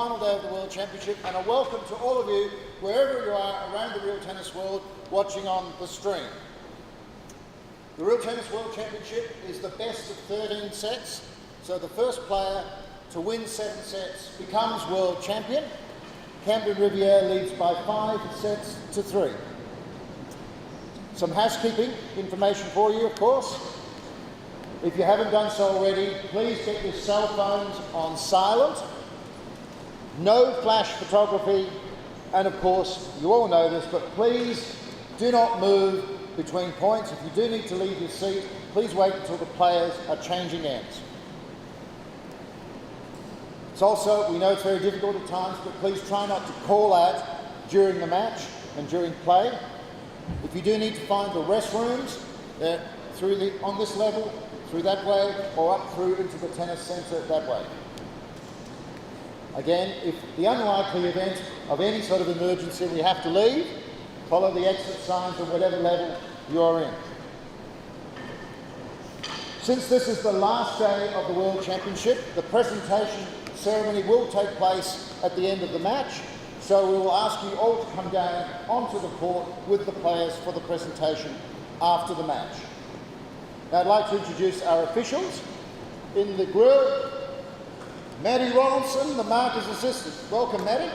final day of the World Championship, and a welcome to all of you, wherever you are around the real tennis world, watching on the stream. The Real Tennis World Championship is the best of 13 sets, so the first player to win 7 sets becomes world champion. Camden Riviere leads by 5 sets to 3. Some housekeeping information for you, of course. If you haven't done so already, please get your cell phones on silent. No flash photography, and of course, you all know this, but please do not move between points. If you do need to leave your seat, please wait until the players are changing ends. It's also, we know it's very difficult at times, but please try not to call out during the match and during play. If you do need to find the restrooms, they're on this level, through that way, or up through into the tennis centre that way. Again, if the unlikely event of any sort of emergency we have to leave, follow the exit signs at whatever level you're in. Since this is the last day of the World Championship, the presentation ceremony will take place at the end of the match, so we will ask you all to come down onto the court with the players for the presentation after the match. Now I'd like to introduce our officials. In the group, Maddie Ronaldson, the marker's assistant. Welcome, Maddie.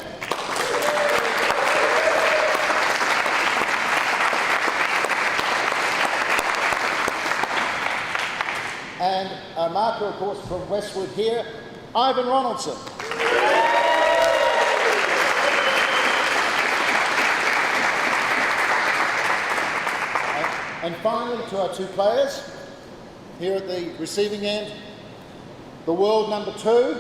And our marker, of course, from Westwood here, Ivan Ronaldson. And finally, to our 2 players, here at the receiving end, the world number 2,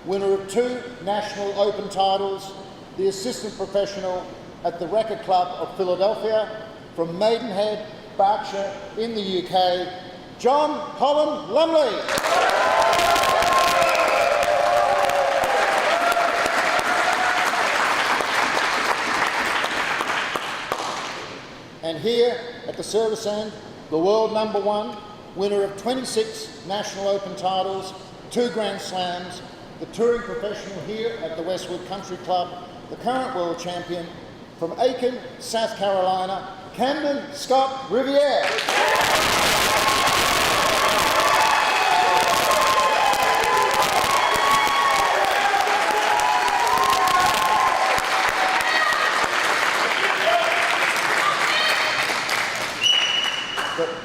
winner of 2 National Open titles, the assistant professional at the Racquet Club of Philadelphia, from Maidenhead, Berkshire, in the UK, John Lumley. And here at the service end, the world number 1, winner of 26 National Open titles, 2 Grand Slams, the touring professional here at the Westwood Country Club, the current world champion from Aiken, South Carolina, Camden Scott Riviere.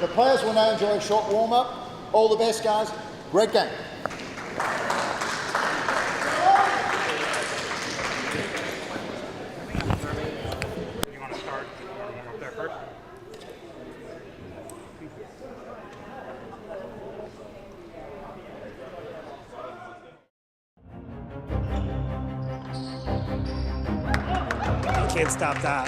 The players will now enjoy a short warm-up. All the best, guys. Great game. You want to start warm up there first? You can't stop that.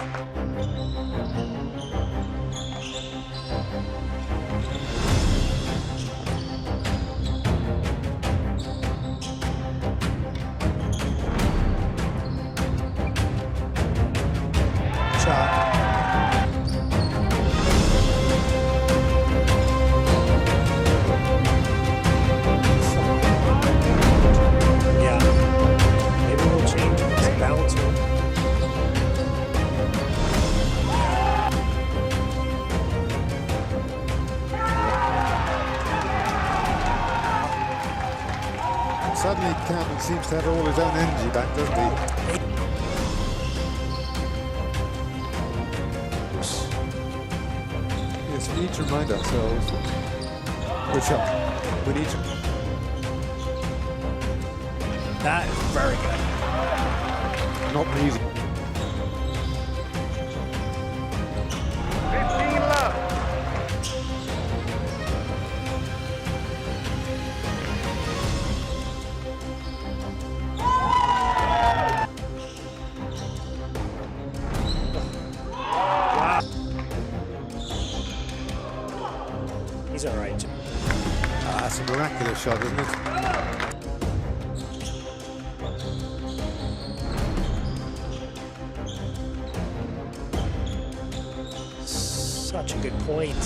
Suddenly Camden seems to have all his own energy back, doesn't he? Yes, we need to remind ourselves we need to... That is very good. Not easy. 15 love. He's all right. That's a miraculous shot, isn't it? Such a good point.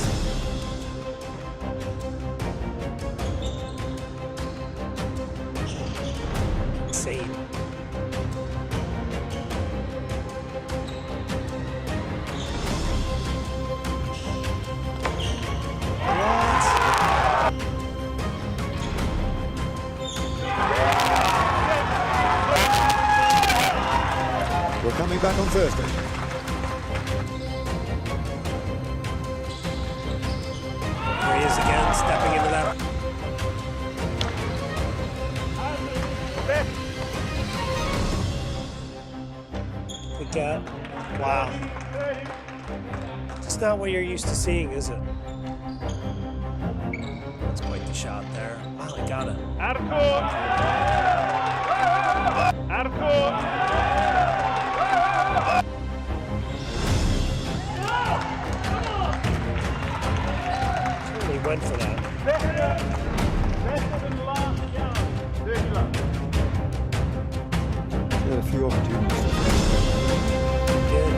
Insane. Thursday. There he is again, stepping into that. Good gap. Wow. It's not what you're used to seeing, is it? That's quite the shot there. Wow, he got it. Out of court. Out of court. He went for that. He had a few opportunities. Good.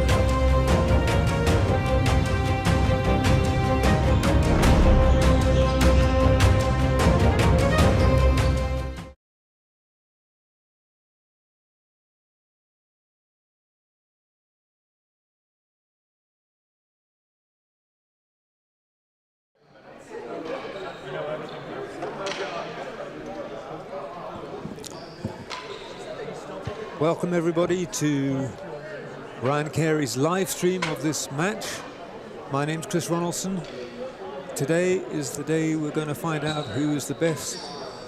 Welcome everybody to Ryan Carey's live stream of this match. My name's Chris Ronaldson. Today is the day we're going to find out who is the best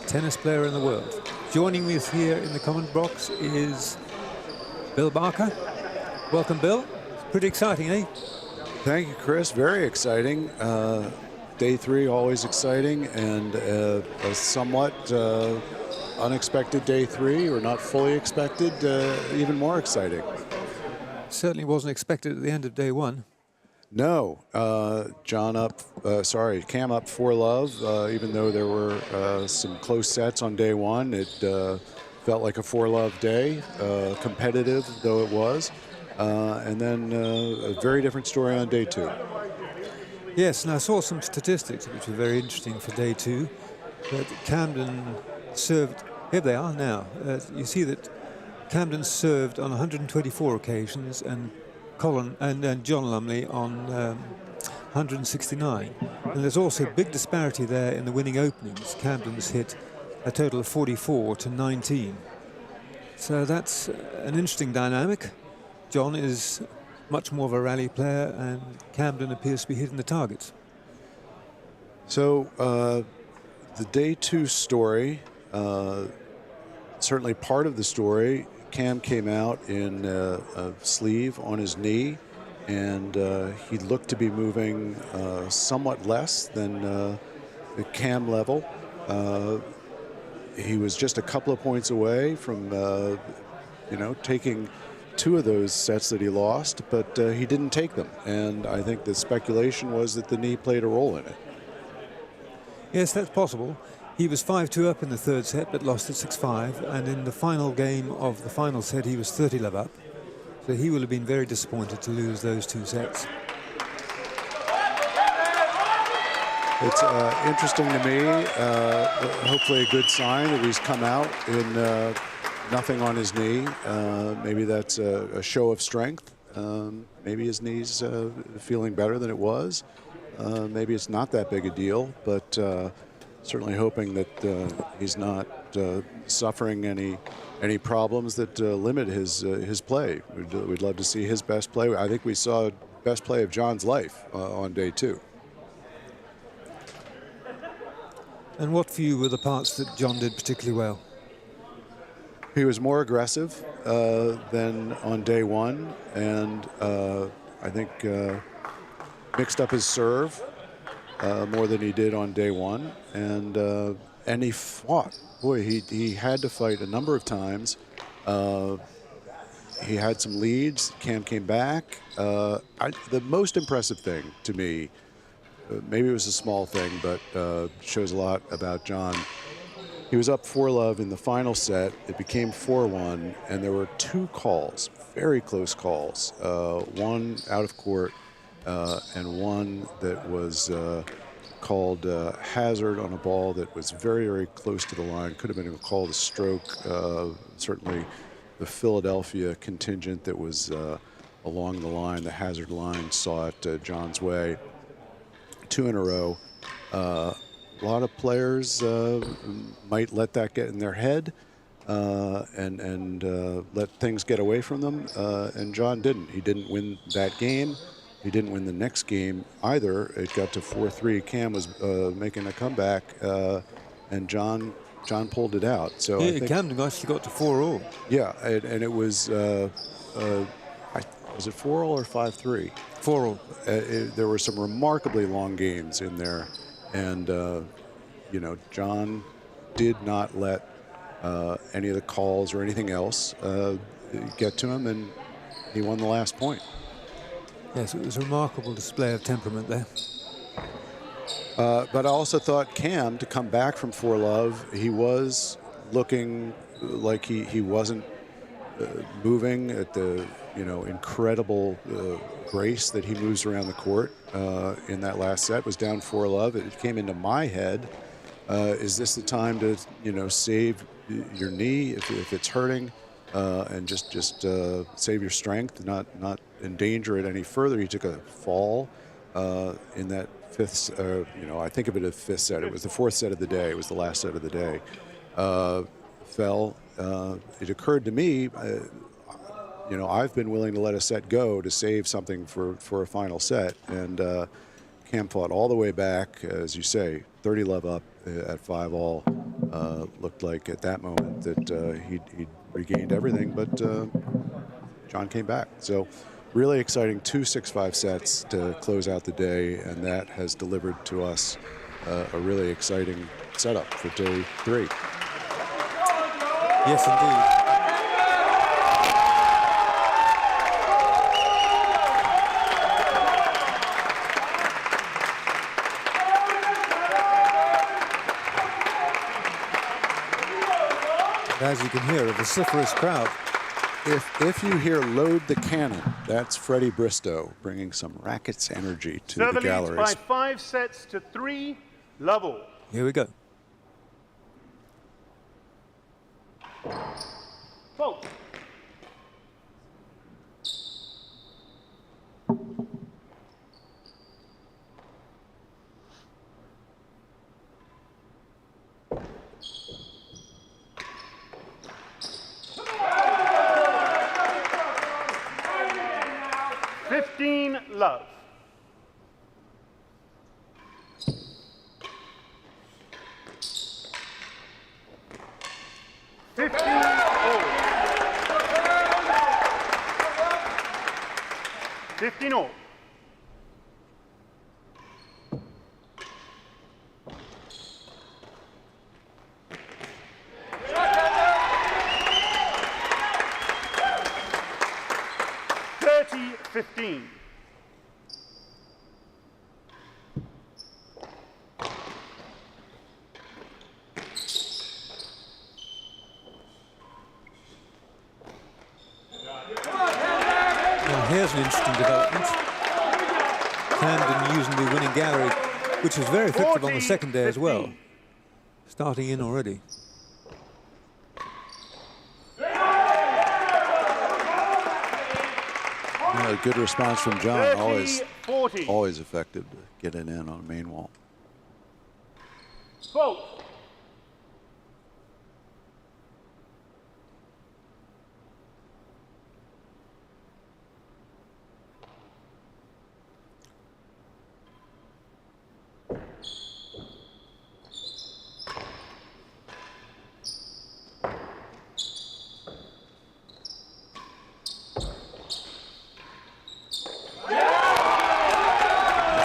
tennis player in the world. Joining me here in the comment box is Bill Barker. Welcome, Bill. Pretty exciting, eh? Thank you, Chris. Very exciting. Day 3, always exciting, and a somewhat unexpected day 3, or not fully expected, even more exciting. Certainly wasn't expected at the end of day 1. No, Cam up 4-love, even though there were some close sets on day 1. It felt like a 4-love day, competitive though it was. And then a very different story on day 2. Yes, and I saw some statistics which were very interesting for day 2. That Camden served, here they are now. You see that Camden served on 124 occasions and John Lumley on 169. And there's also a big disparity there in the winning openings. Camden's hit a total of 44 to 19. So that's an interesting dynamic. John is much more of a rally player, and Camden appears to be hitting the targets. So the day 2 story, certainly part of the story, Cam came out in a sleeve on his knee, and he looked to be moving somewhat less than the Cam level. He was just a couple of points away from, taking 2 of those sets that he lost, but he didn't take them. And I think the speculation was that the knee played a role in it. Yes, that's possible. He was 5-2 up in the 3rd set, but lost at 6-5. And in the final game of the final set, he was 30-love up. So he will have been very disappointed to lose those 2 sets. It's interesting to me, hopefully a good sign that he's come out in nothing on his knee. Maybe that's a show of strength. Maybe his knee's feeling better than it was. Maybe it's not that big a deal, but certainly hoping that he's not suffering any problems that limit his play. We'd love to see his best play. I think we saw best play of John's life on day 2. And what for you were the parts that John did particularly well? He was more aggressive than on day 1, and I think mixed up his serve more than he did on day 1, and he fought. Boy, he had to fight a number of times. He had some leads. Cam came back. The most impressive thing to me, maybe it was a small thing, but shows a lot about John. He was up 4-love in the final set. It became 4-1, and there were 2 calls, very close calls. One out of court, and one that was called hazard on a ball that was very, very close to the line. Could have been called a stroke. Certainly the Philadelphia contingent that was along the line, the hazard line, saw it John's way. 2 in a row. A lot of players might let that get in their head. and let things get away from them. And John didn't. He didn't win that game. He didn't win the next game either. It got to 4-3. Cam was making a comeback, and John pulled it out. So Yeah, I think, Camden actually got to 4-all. yeah, and it was was it 4-all or 5-3? 4-all. There were some remarkably long games in there, and you know, John did not let any of the calls or anything else get to him, and he won the last point. Yes, it was a remarkable display of temperament there. But I also thought Cam, to come back from 4-love, he was looking like he wasn't moving at the incredible grace that he moves around the court in that last set. Was down 4-love. It came into my head. Is this the time to save your knee if it's hurting, and just save your strength, not endanger it any further? He took a fall in that fifth. I think of it as fifth set. It was the fourth set of the day. It was the last set of the day. Fell. It occurred to me. I've been willing to let a set go to save something for a final set, and Cam fought all the way back, as you say, 30-love up at 5-all. Looked like at that moment that he'd regained everything, but John came back. So really exciting 2 6-5 sets to close out the day, and that has delivered to us a really exciting setup for day 3. Yes, indeed. As you can hear, a vociferous crowd. If you hear "Load the Cannon," that's Freddie Bristow bringing some Rackets energy to the galleries. By 5 sets to 3, Lovell. Here we go. Fault. Love. Fifteen all. $30-15. Here's an interesting development. Camden using the winning gallery, which was very effective on the second day as well. Starting in already. A good response from John. 30-40. Always effective to get it in on a main wall. Vote.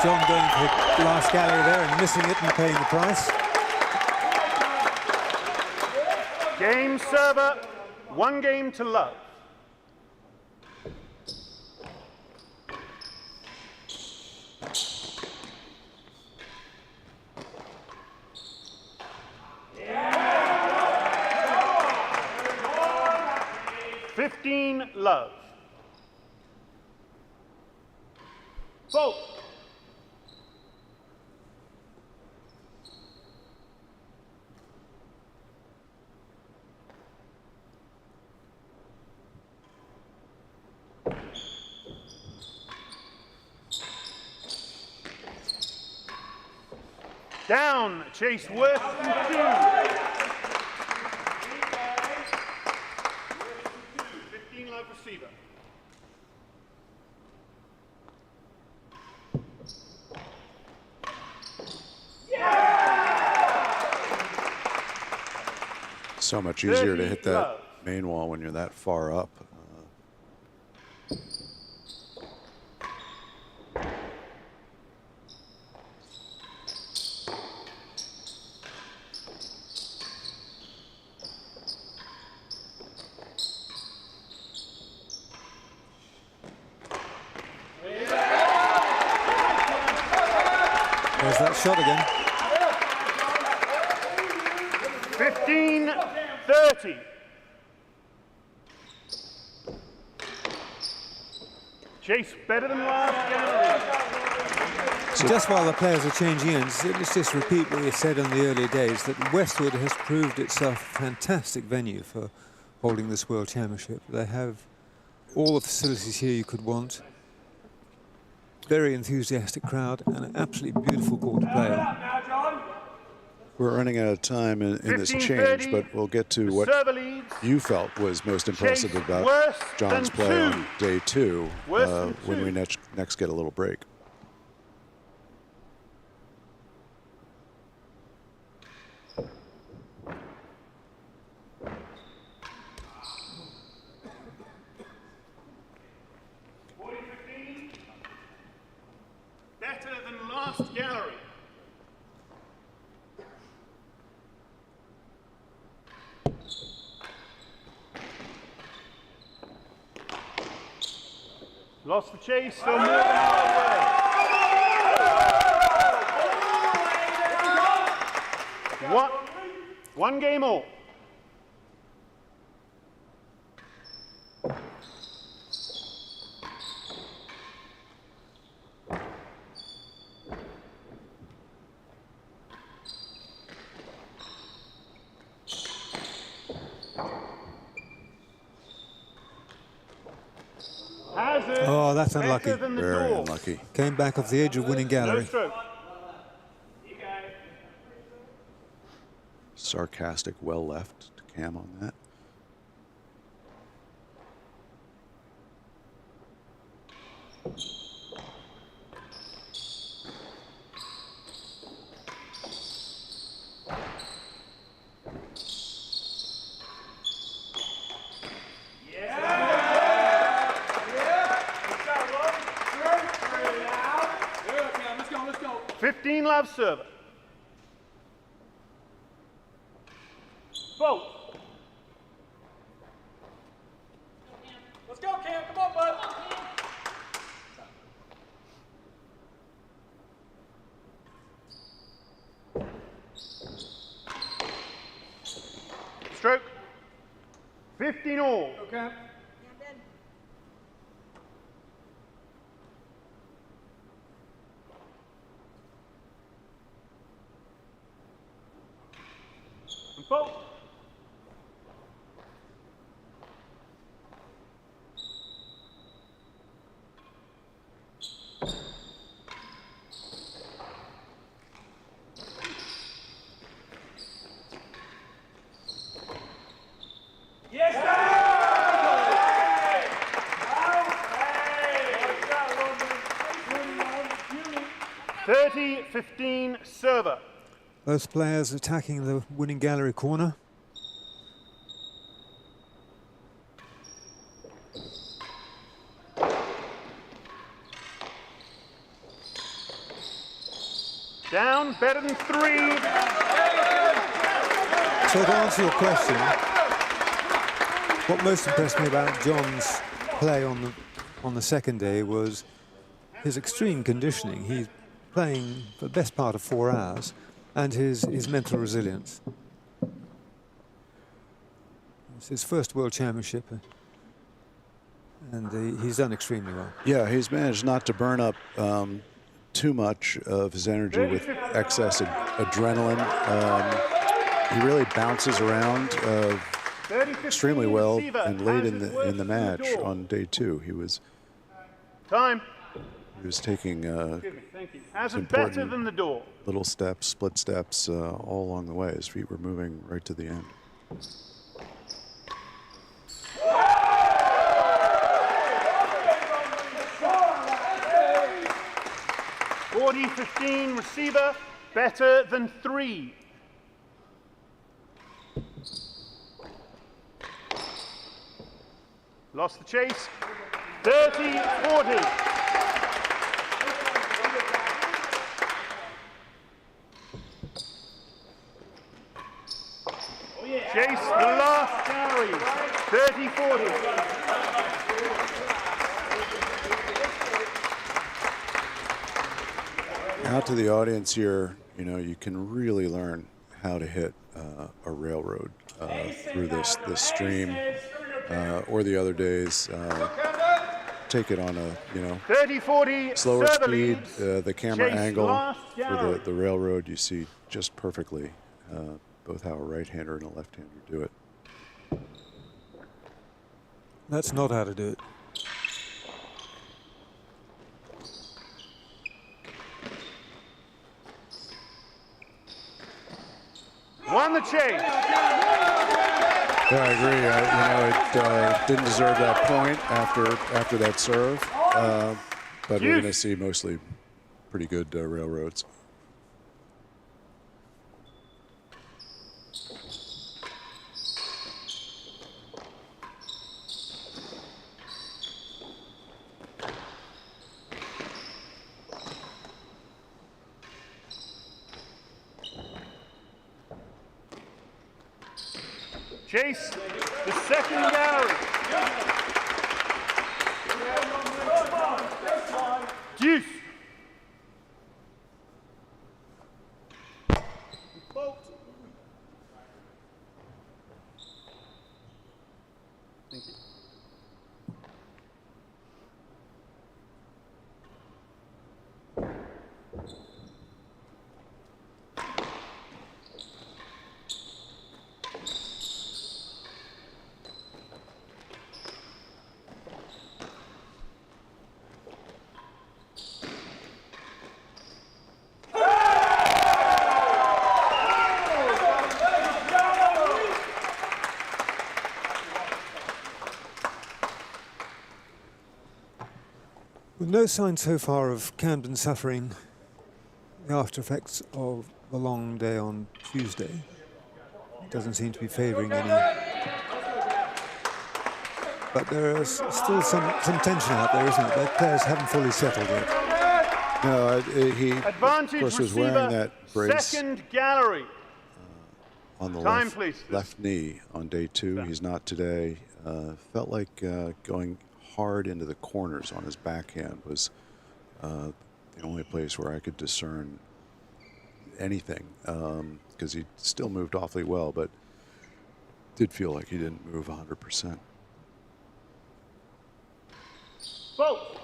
John going for the last gallery there and missing it and paying the price. Game server, 1 game to love. $15 love. Vote. Down, Chase Worth in 2. So much easier to hit 30 that love. main wall when you're that far up. There's that shot again. 15-30. Chase better than last gallery. So just while the players are changing ends, let's just repeat what we said in the earlier days, that Westwood has proved itself a fantastic venue for holding this World Championship. They have all the facilities here you could want. Very enthusiastic crowd and an absolutely beautiful court to play on. We're running out of time in this change, but we'll get to what you felt was most impressive about John's play on day 2 when we next get a little break. Better than last gallery. Lost the chase, so more than halfway. One game all. Oh, that's unlucky. Very unlucky. Came back off the edge of winning gallery. No stroke. Sarcastic, well left to Cam on that. Love server. Both. Let's go, Cam. Come on, bud. Stroke. 15 all. Okay. Both. Yes, sir! 30-15 server. Both players attacking the winning gallery corner. Down, better than 3. So to answer your question, what most impressed me about John's play on the second day was his extreme conditioning. He's playing for the best part of 4 hours, and his mental resilience. It's his first World Championship, and he's done extremely well. Yeah, he's managed not to burn up too much of his energy with excess adrenaline. He really bounces around extremely well, and late in the match on day 2, he was taking some better than the door. Little steps, split steps, all along the way. His feet were moving right to the end. (40-15) receiver, better than 3. Lost the chase. 30-40. Chase the last carry. 30-40. Out to the audience here, you know, you can really learn how to hit a railroad through this stream or the other days. Take it on a, you know, 30-40 slower speed, the camera Chase angle last for carry. the railroad, you see just perfectly both how a right-hander and a left-hander do it. That's not how to do it. Won the chase. Yeah, I agree. You know, it didn't deserve that point after that serve, but we're going to see mostly pretty good railroads. Chase the second gallery. Deuce. Thank you. With no sign so far of Camden suffering the after effects of the long day on Tuesday. It doesn't seem to be favouring any. But there is still some tension out there, isn't it? The players haven't fully settled yet. No, he Advantage of course was receiver, wearing that brace second gallery. on the Time, please. left knee on day 2. He's not today. Felt like going hard into the corners on his backhand was the only place where I could discern anything, because he still moved awfully well, but did feel like he didn't move 100%. Vote.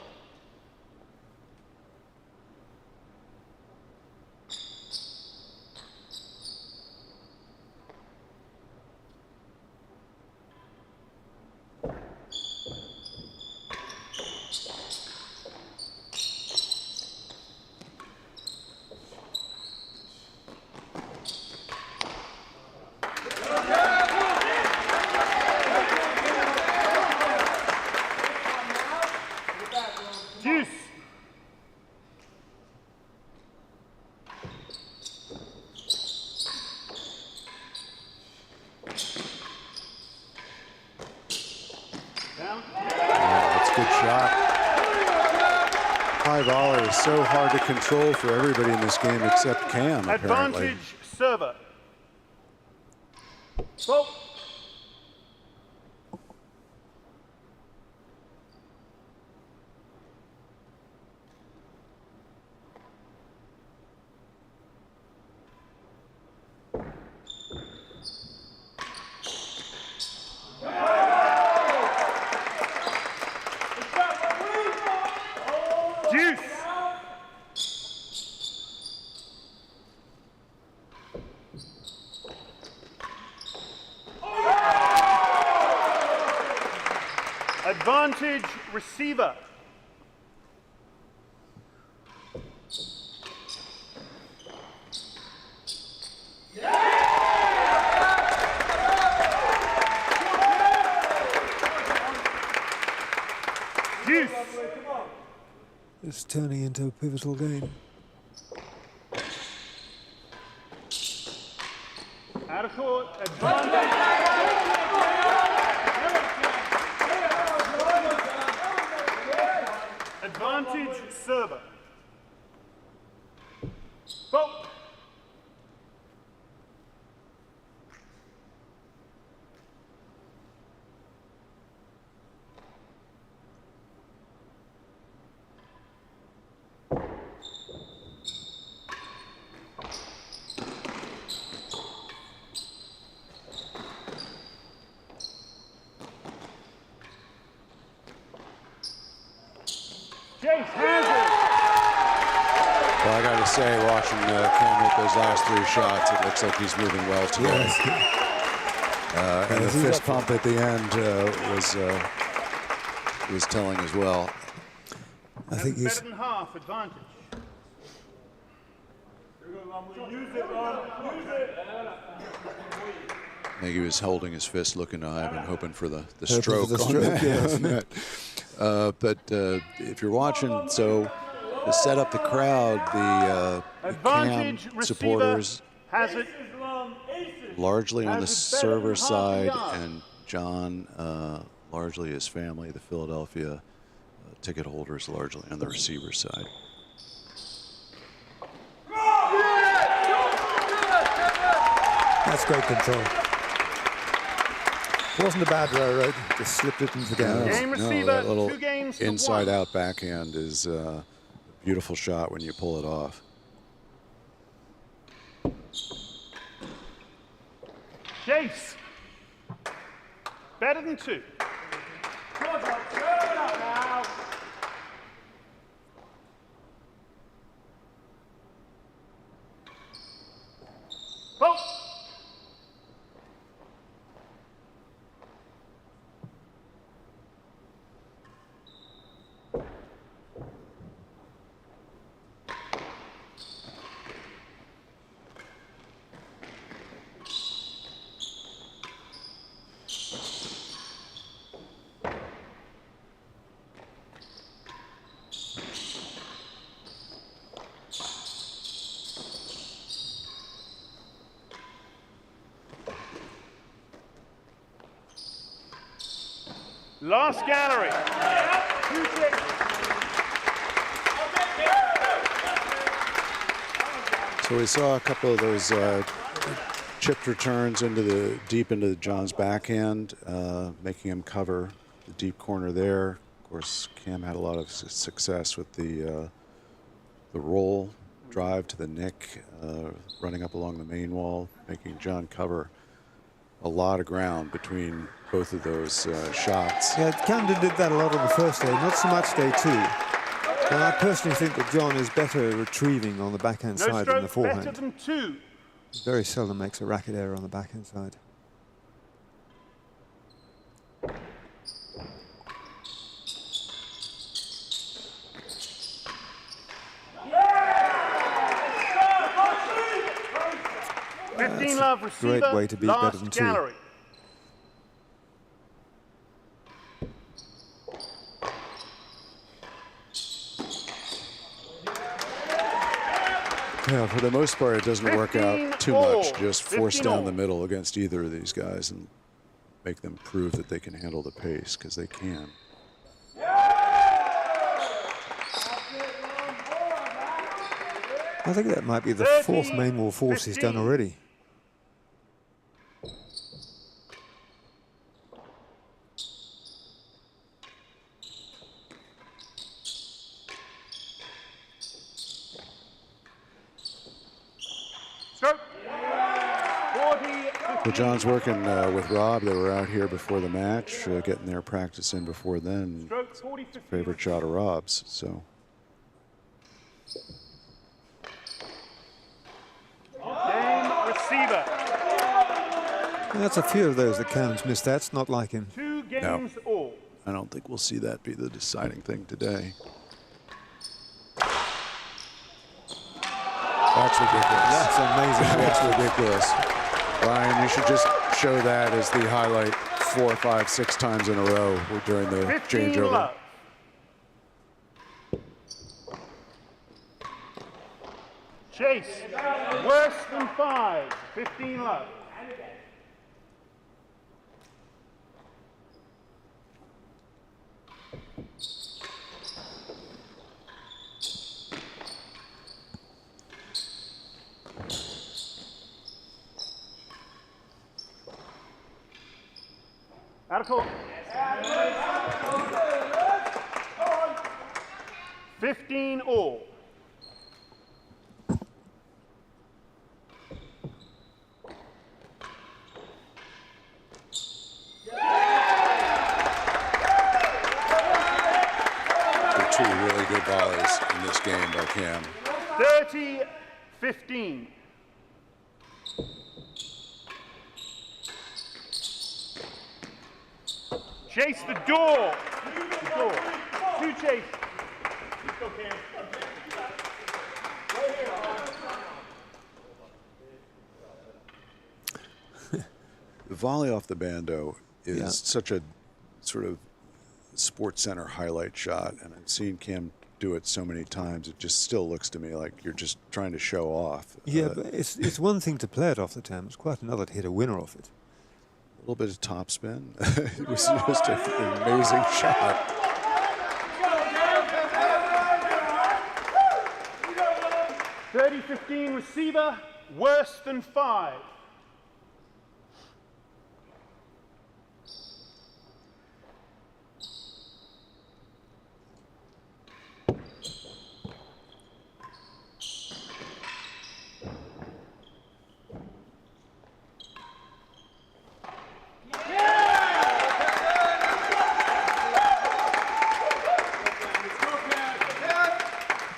Deuce. Down. That's a good shot. High volley is so hard to control for everybody in this game except Cam, apparently. Advantage server. Vote. Deuce. Advantage receiver. Deuce. It's turning into a pivotal game. Out of court. Advantage. Advantage server. Vote. Chase Hazard. Well, I got to say, watching Cam hit those last 3 shots, it looks like he's moving well today. And the fist pump at the end was telling as well. I think he's Better than half advantage. Use it, Ron. Use it. I think he was holding his fist, looking to Ivan, hoping for the for stroke. the on stroke, that. yes. On that. But if you're watching, so to set up the crowd, the Advantage Cam receiver supporters Hazard. largely on the Hazard's better than server half a side, yard. and John largely his family, the Philadelphia ticket holders largely on the receiver side. That's great control. It wasn't a bad railroad, just slipped it into the galleries. Game No, receiver, that little 2 games to inside 1. out backhand is a beautiful shot when you pull it off. Chase. Better than 2. Vote. Last gallery. So we saw a couple of those chipped returns deep into John's backhand, making him cover the deep corner there. Of course, Cam had a lot of success with the roll drive to the nick, running up along the main wall, making John cover a lot of ground between both of those shots. Yeah, Camden did that a lot on the first day, not so much day 2. And I personally think that John is better retrieving on the backhand No side than the stroke, better forehand. than 2. Very seldom makes a racket error on the backhand side. Love receiver. Great way to beat better Last than 2. gallery. Yeah, for the most part, it doesn't work out too 15-all. much. Just force down the 15-all. middle against either of these guys and make them prove that they can handle the pace, because they can. I think that might be the 4th main wall force he's done 15. already. Stroke. 40. Well, John's working with Rob. They were out here before the match, getting their practice in before then. Stroke 40. Favorite shot of Rob's, so. Game receiver. And that's a few of those that Cam's missed. That's not like him. 2 games all. I don't think we'll see that be the deciding thing today. That's ridiculous. That's amazing. That's ridiculous. Ryan, you should just show that as the highlight 4, 5, 6 times in a row during the 15 changeover. love. Chase. Worse than 5. 15 love. Out of court. 15 all. Two really good volleys in this game by Cam. 30-15. Chase the door. The door. Two chase. Let's go, Cam. The volley off the bando is such a sort of Sports Center highlight shot, and I've seen Cam do it so many times. It just still looks to me like you're just trying to show off. Yeah, but it's one thing to play it off the tam. It's quite another to hit a winner off it. A little bit of topspin. It was just an amazing shot. 30-15 receiver, worse than 5.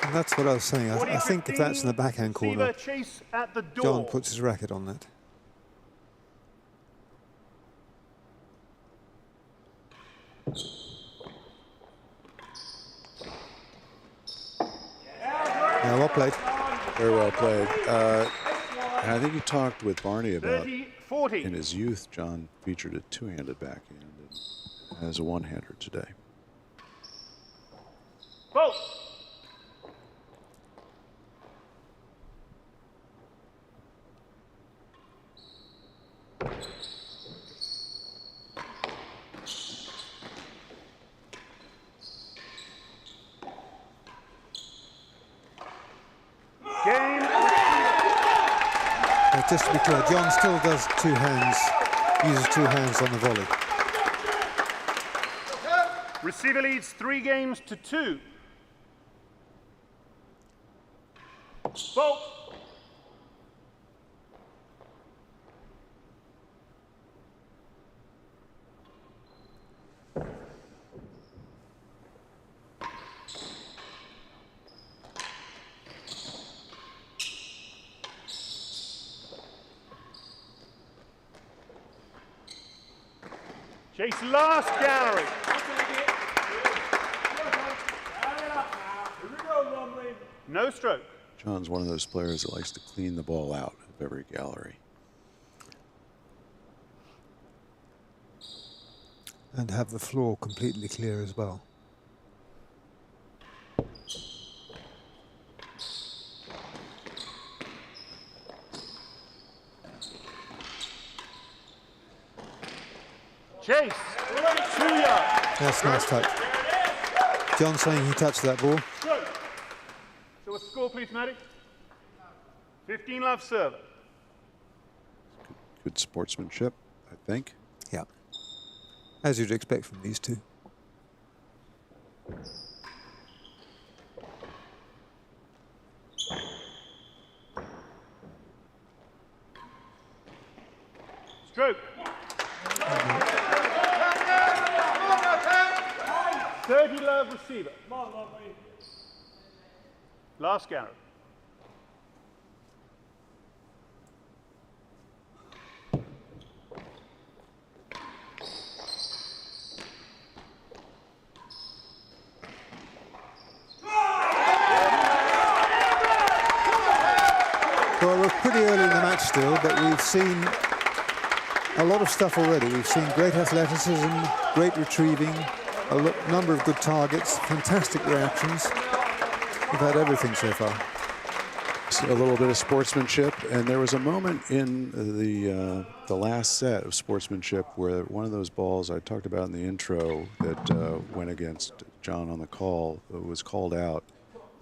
And that's what I was saying. I think if that's in the backhand corner, Chase at the door. John puts his racket on that. Yeah, well played. Very well played. And I think he talked with Barney about 30-40. in his youth, John featured a two-handed backhand and has a one-hander today. Vote. Game. Just to be clear, John still does two hands, uses two hands on the volley. Receiver leads 3-2. Vote. Chase last gallery. Here we go, Lumley. No stroke. John's one of those players that likes to clean the ball out of every gallery. And have the floor completely clear as well. Chase. 2 yards. That's a nice touch. John saying he touched that ball. Stroke. So what's the score, please, Matty? 15 love serve. Good sportsmanship, I think. Yeah. As you'd expect from these two. Stroke. 30 love receiver. Come on, Lumley. Last gallery. Well, we're pretty early in the match still, but we've seen a lot of stuff already. We've seen great athleticism, great retrieving, a number of good targets, fantastic reactions. We've had everything so far. A little bit of sportsmanship, and there was a moment in the last set of sportsmanship where one of those balls I talked about in the intro that went against John on the call was called out,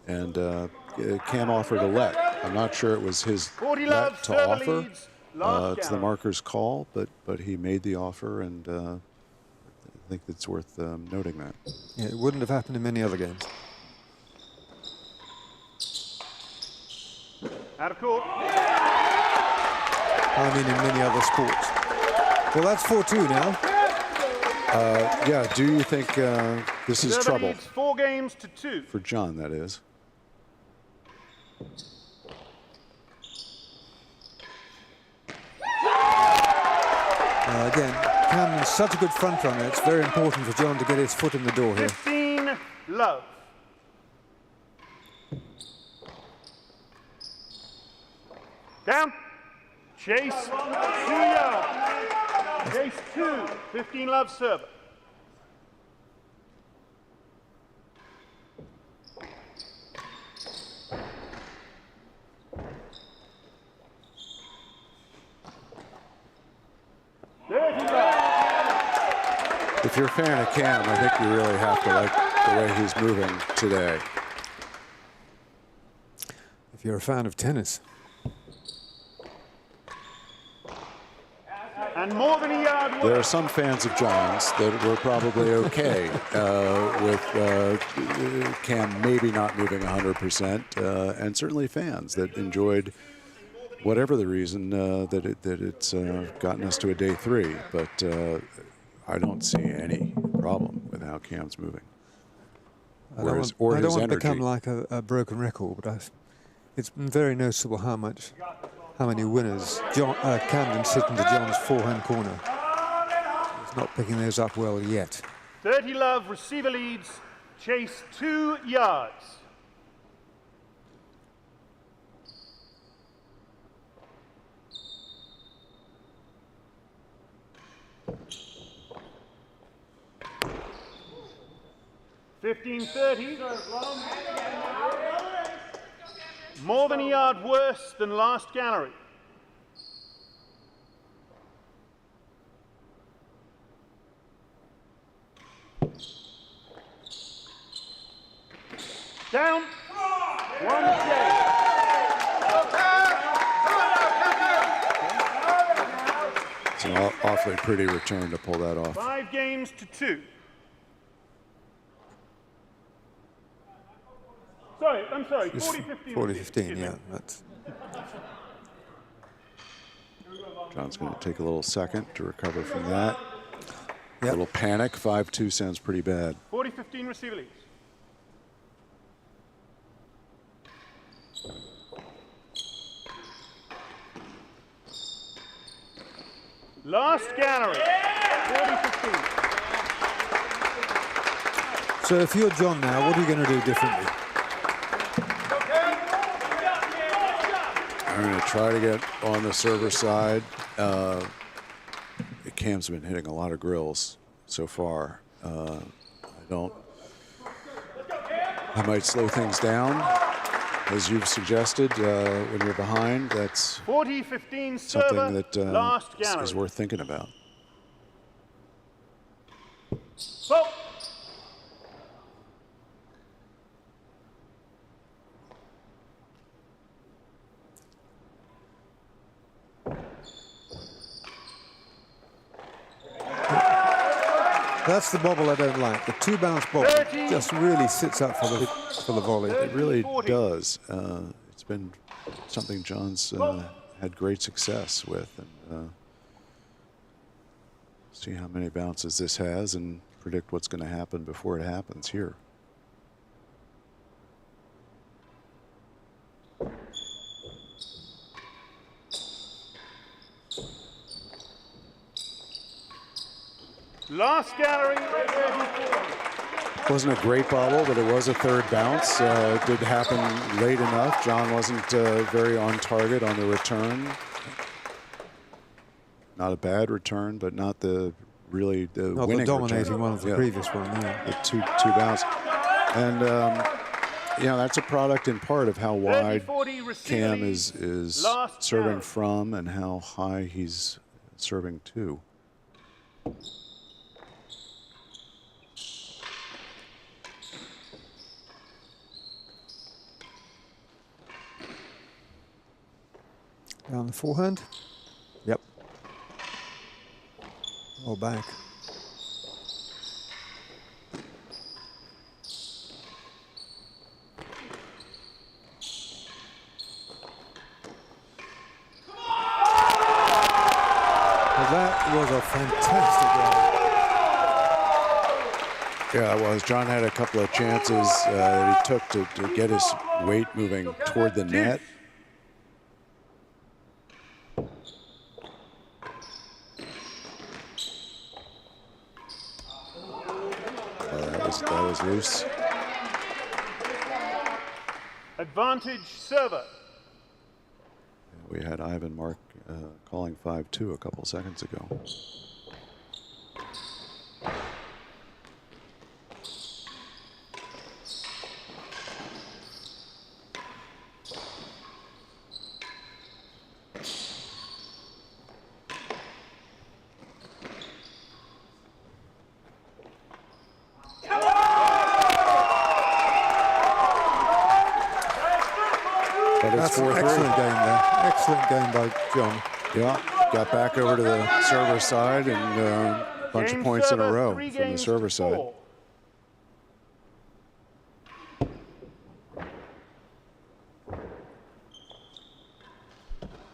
and Cam offered a let. I'm not sure it was his let to offer. It's the marker's call, but he made the offer, and I think it's worth noting that. Yeah, it wouldn't have happened in many other games. Out of court. I mean, in many other sports. Well, that's 4-2 now. Yeah, do you think this is Server trouble? leads 4 games to 2. For John, that is. Again, Camden's such a good front runner. It's very important for John to get his foot in the door here. 15 love. Down. Chase 2 yards. Chase 2. 15 love server. If you're a fan of Cam, I think you really have to like the way he's moving today. If you're a fan of tennis. And more than a yard There work. are some fans of John's that were probably okay with Cam maybe not moving 100%, and certainly fans that enjoyed whatever the reason that it's gotten us to a day 3. But I don't see any problem with how Cam's moving. I don't want to become like a broken record, but it's very noticeable how many winners Camden's hitting to John's forehand corner. He's not picking those up well yet. 30 love, receiver leads, chase 2 yards. $15.30. More than a yard worse than last gallery. Down. 1 day. It's an awfully pretty return to pull that off. 5 games to 2. I'm sorry, 40-15. 40-15, yeah. That's John's going to take a little second to recover from that. A Yep. little panic. 5-2 sounds pretty bad. 40-15 receiver leads. Last gallery. 40-15. So if you're John now, what are you going to do differently? I'm going to try to get on the server side. Cam's been hitting a lot of grills so far. I might slow things down, as you've suggested. When you're behind, that's 40-15 server. something that Last gallery. is worth thinking about. Well, That's the bobble I don't like. The 2-bounce bobble just really sits up for the volley. It really does. It's been something John's had great success with. And see how many bounces this has and predict what's going to happen before it happens here. last gallery. Wasn't a great bobble, but it was a 3rd bounce. It did happen late enough. John wasn't very on target on the return. Not a bad return, but not the really the Not winning the dominating return. one of the previous one, yeah. The two bounce. And that's a product in part of how wide 30-40 receiver Cam leads. is Last serving gallery. from and how high he's serving to. Down the forehand. Yep. Or back. Well, that was a fantastic roll. Yeah, it was. John had a couple of chances that he took to get his weight moving toward the net. That was loose. Advantage server. We had Ivan Mark calling 5-2 a couple seconds ago. That's an excellent game there. Excellent game by John. Yeah, got back over to the server side and a bunch of points in a row from the server side.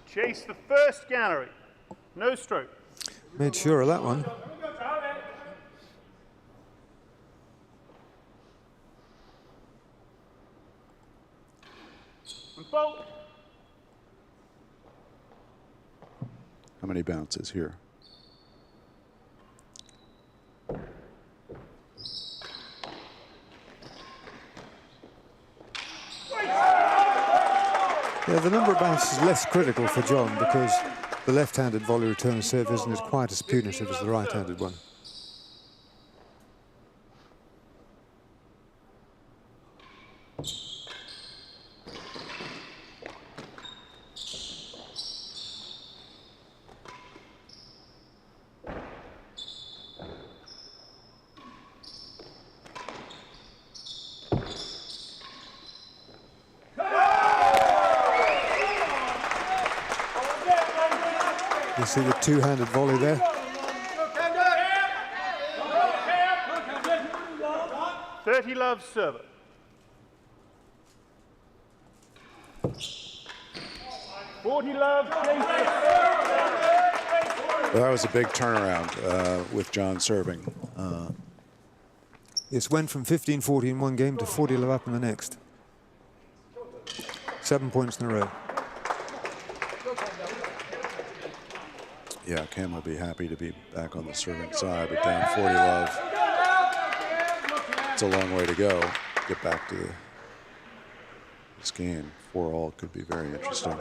Chase the first gallery. No stroke. Made sure of that one. And fault. How many bounces here? Yeah, the number of bounces is less critical for John because the left-handed volley return serve isn't as quite as punitive as the right-handed one. You see the two-handed volley there? Thirty love server. Forty love. Well, that was a big turnaround with John serving. It's went from 15-40 in one game to 40-love up in the next. 7 points in a row. Yeah, Cam would be happy to be back on the serving side, but down 40 love. It's a long way to go. Get back to this game. 4-all could be very interesting.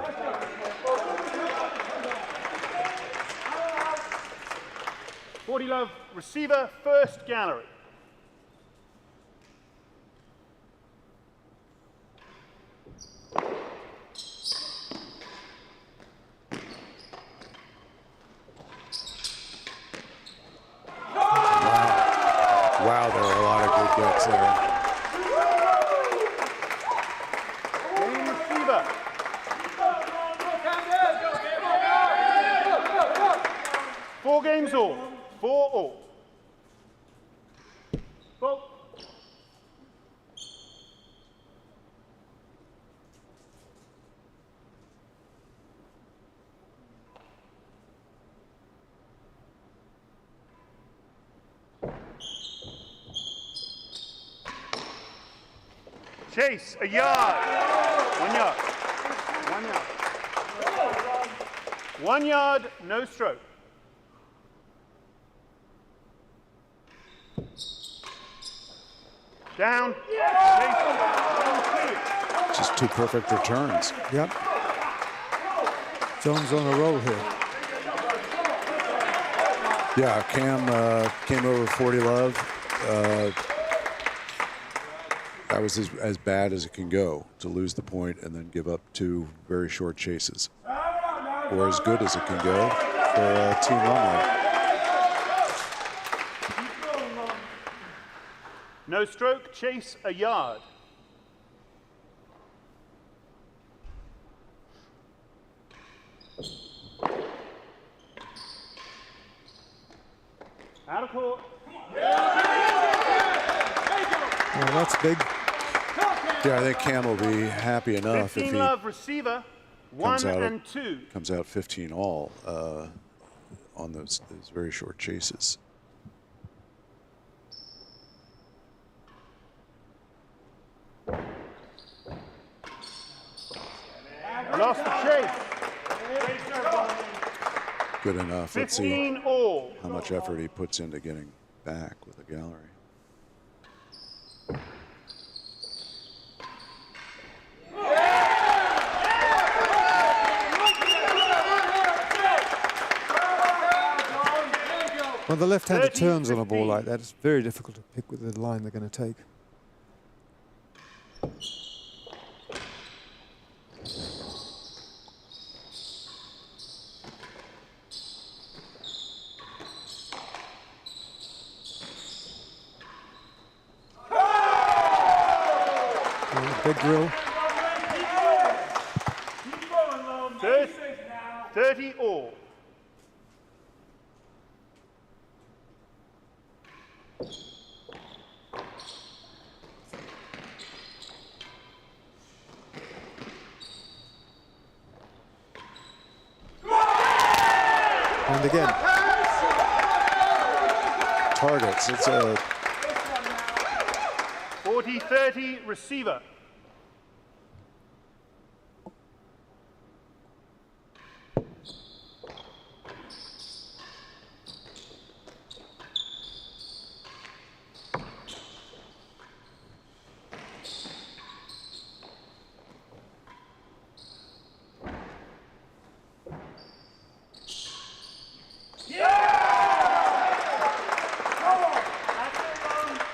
Forty love receiver first gallery. Wow, there are a lot of good gets there. Game receiver. Four games all. 4-all. Fault. Chase, a yard. 1 yard. 1 yard. 1 yard, no stroke. Down. Chase. Just two perfect returns. Yep. John's on a roll here. Yeah, Cam came over 40 love. That was as bad as it can go, to lose the point and then give up two very short chases. Or as good as it can go for Team Lumley. No stroke, chase, a yard. Out of court. Oh, that's big. Yeah, I think Cam will be happy enough if 15 he love receiver, 1 and 2. comes out 15 all. on those very short chases. Lost the chase. Good enough. Let's see 15 all. how much effort he puts into getting back with the gallery. When the left-hander 30, turns on a ball 15. like that, it's very difficult to pick with the line they're going to take. Big drill. 30 all. And again. Targets. It's a 40-30 receiver.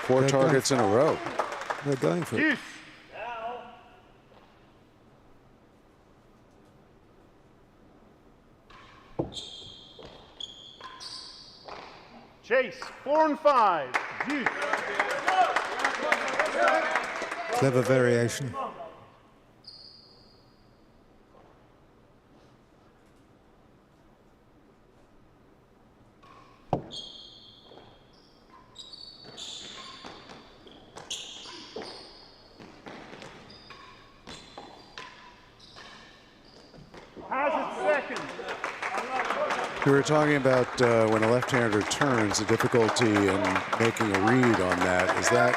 four They're targets in a row. They're going for it. Deuce. Chase, 4 and 5. Deuce. Clever variation. Has it second. We were talking about when a left-hander turns, the difficulty in making a read on that. Is that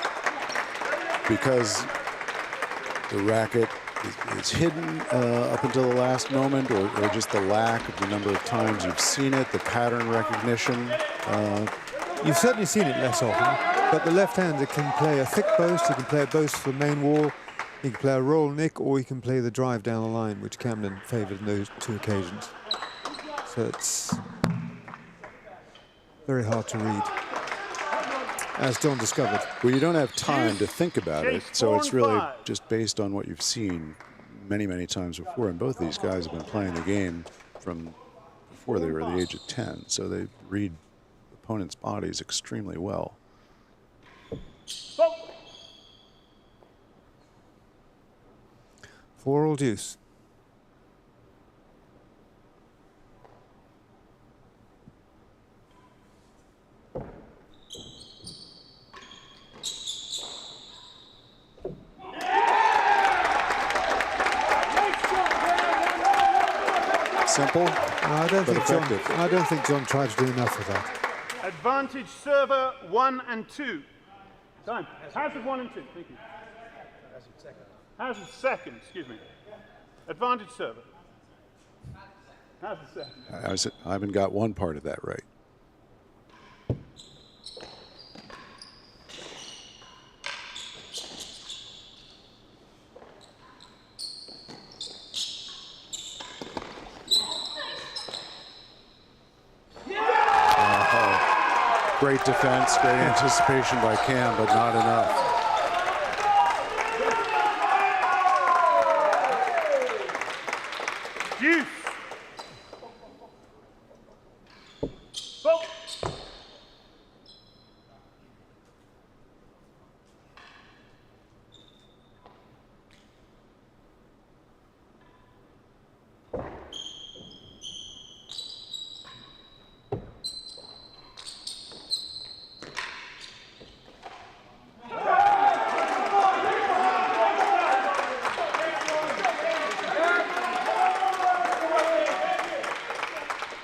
because the racket is hidden up until the last moment, or just the lack of the number of times you've seen it, the pattern recognition? You've certainly seen it less often, but the left-hander can play a thick boast, he can play a boast for the main wall, he can play a roll nick, or he can play the drive down the line, which Camden favoured in those two occasions. So it's very hard to read, as John discovered. Well, you don't have time to think about it, so it's really 4 and 5. just based on what you've seen many, many times before. And both these guys have been playing the game from before they were the age of 10, so they read opponents' bodies extremely well. Vote. 4 all deuce. Simple. I don't think John tried to do enough of that. Advantage server 1 and 2. Time. Hazard 1 and 2. Thank you. Hazard second. Excuse me. Advantage server. Hazard second. I haven't got one part of that right. Great defense, great anticipation by Cam, but not enough. Deuce. Vote.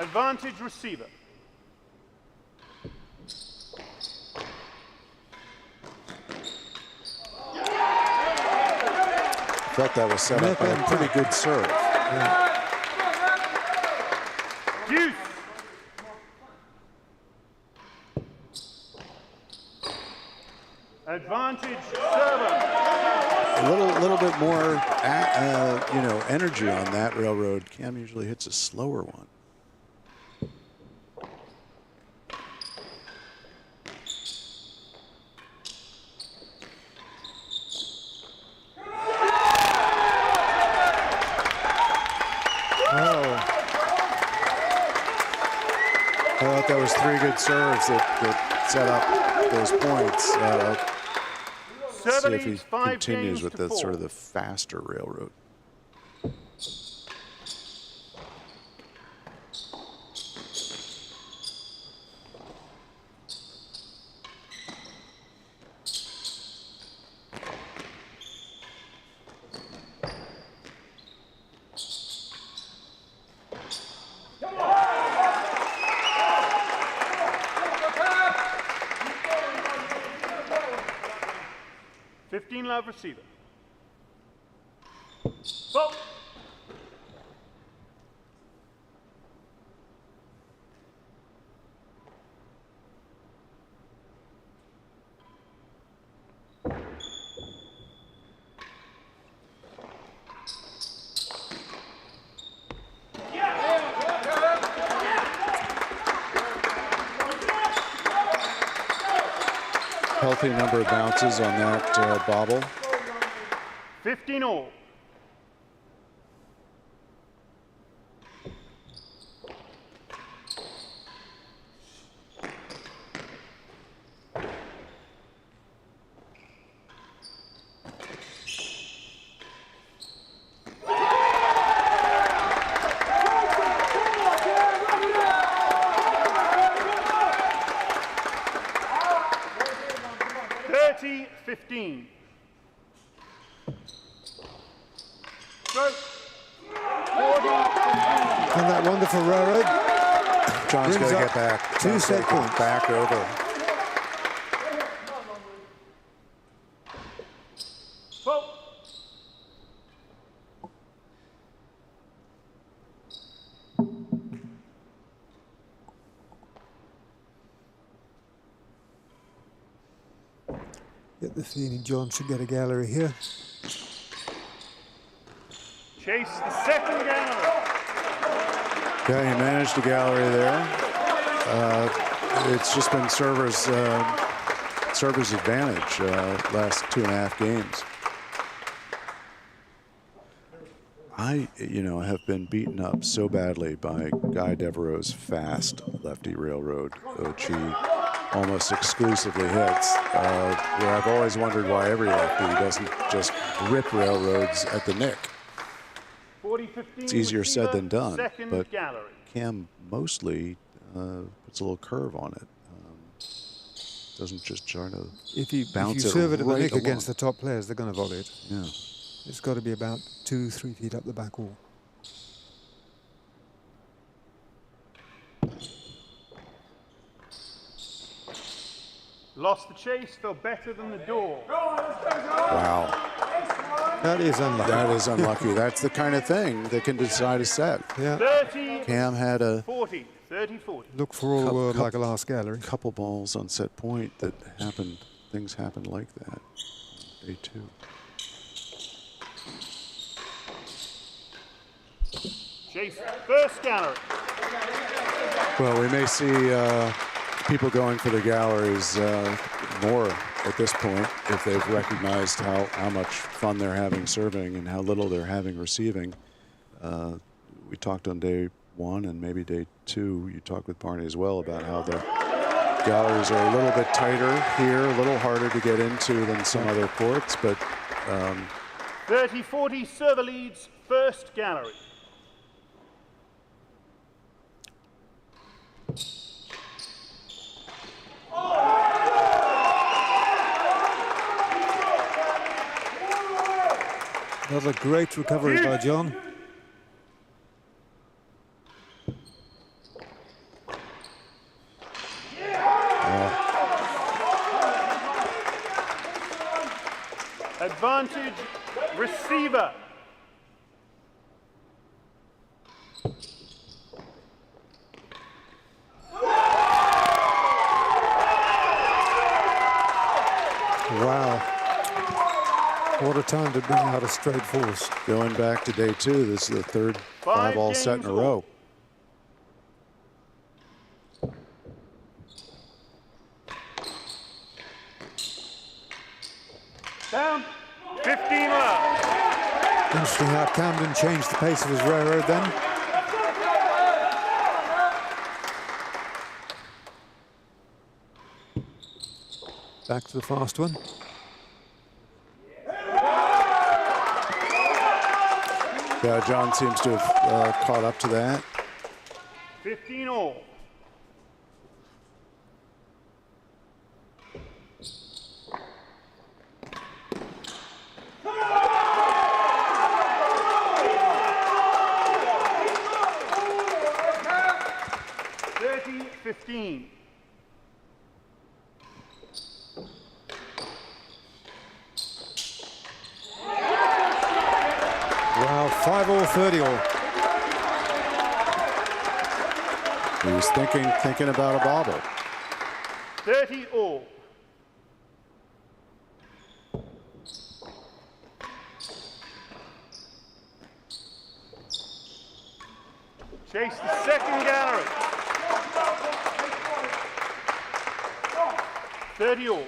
Advantage receiver. thought that was set up by a pretty good serve. Deuce. Advantage server. A little bit more, energy on that railroad. Cam usually hits a slower one. I thought that was 3 good serves that set up those points. See if he continues with the sort of the faster railroad. Love receiver. Ball. Healthy number of bounces on that bobble. 15 all. And that wonderful railroad. John's got to get back. 2 set points. Back over. Get the feeling John should get a gallery here. Chase the second gallery. Yeah, he managed a gallery there. It's just been server's advantage last 2.5 games. I, have been beaten up so badly by Guy Devereaux's fast lefty railroad, which he almost exclusively hits, where I've always wondered why every lefty doesn't just rip railroads at the nick. It's easier said than done, but Cam mostly puts a little curve on it. Doesn't just try to bounce it. If you serve it at the right nick along. against the top players, they're going to volley it. Yeah. It's got to be about 2-3 feet up the back wall. Lost the chase, fell better than the door. Wow. That is unlucky. That is unlucky. That's the kind of thing that can decide a set. Yeah. 30, Cam had a 40, 30-40. Look for all the world like a last gallery. couple balls on set point that happened. Things happened like that. Day 2. Chase, first gallery. Well, we may see people going for the galleries more at this point if they've recognized how much fun they're having serving and how little they're having receiving. We talked on day 1 and maybe day 2. You talked with Barney as well about how the galleries are a little bit tighter here, a little harder to get into than some other courts, but 30-40 server leads first gallery. Another great recovery by John. Advantage receiver. Wow. What a time to bring out a straight force. Going back to day 2, this is the third 5-all set in a row. Down. 15 love. Interesting how Camden changed the pace of his railroad then. Back to the fast one. Yeah, John seems to have caught up to that. 15 all. Wow, 5-all, 30-all. He was thinking about a bobble. 30 all. Chase the second gallery. 30 all.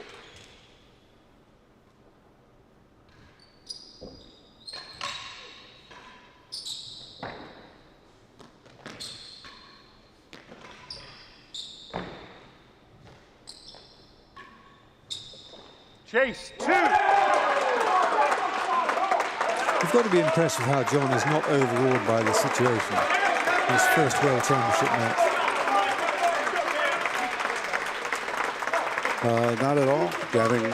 Chase 2. You've got to be impressed with how John is not overawed by the situation. His first World Championship match. Not at all. Having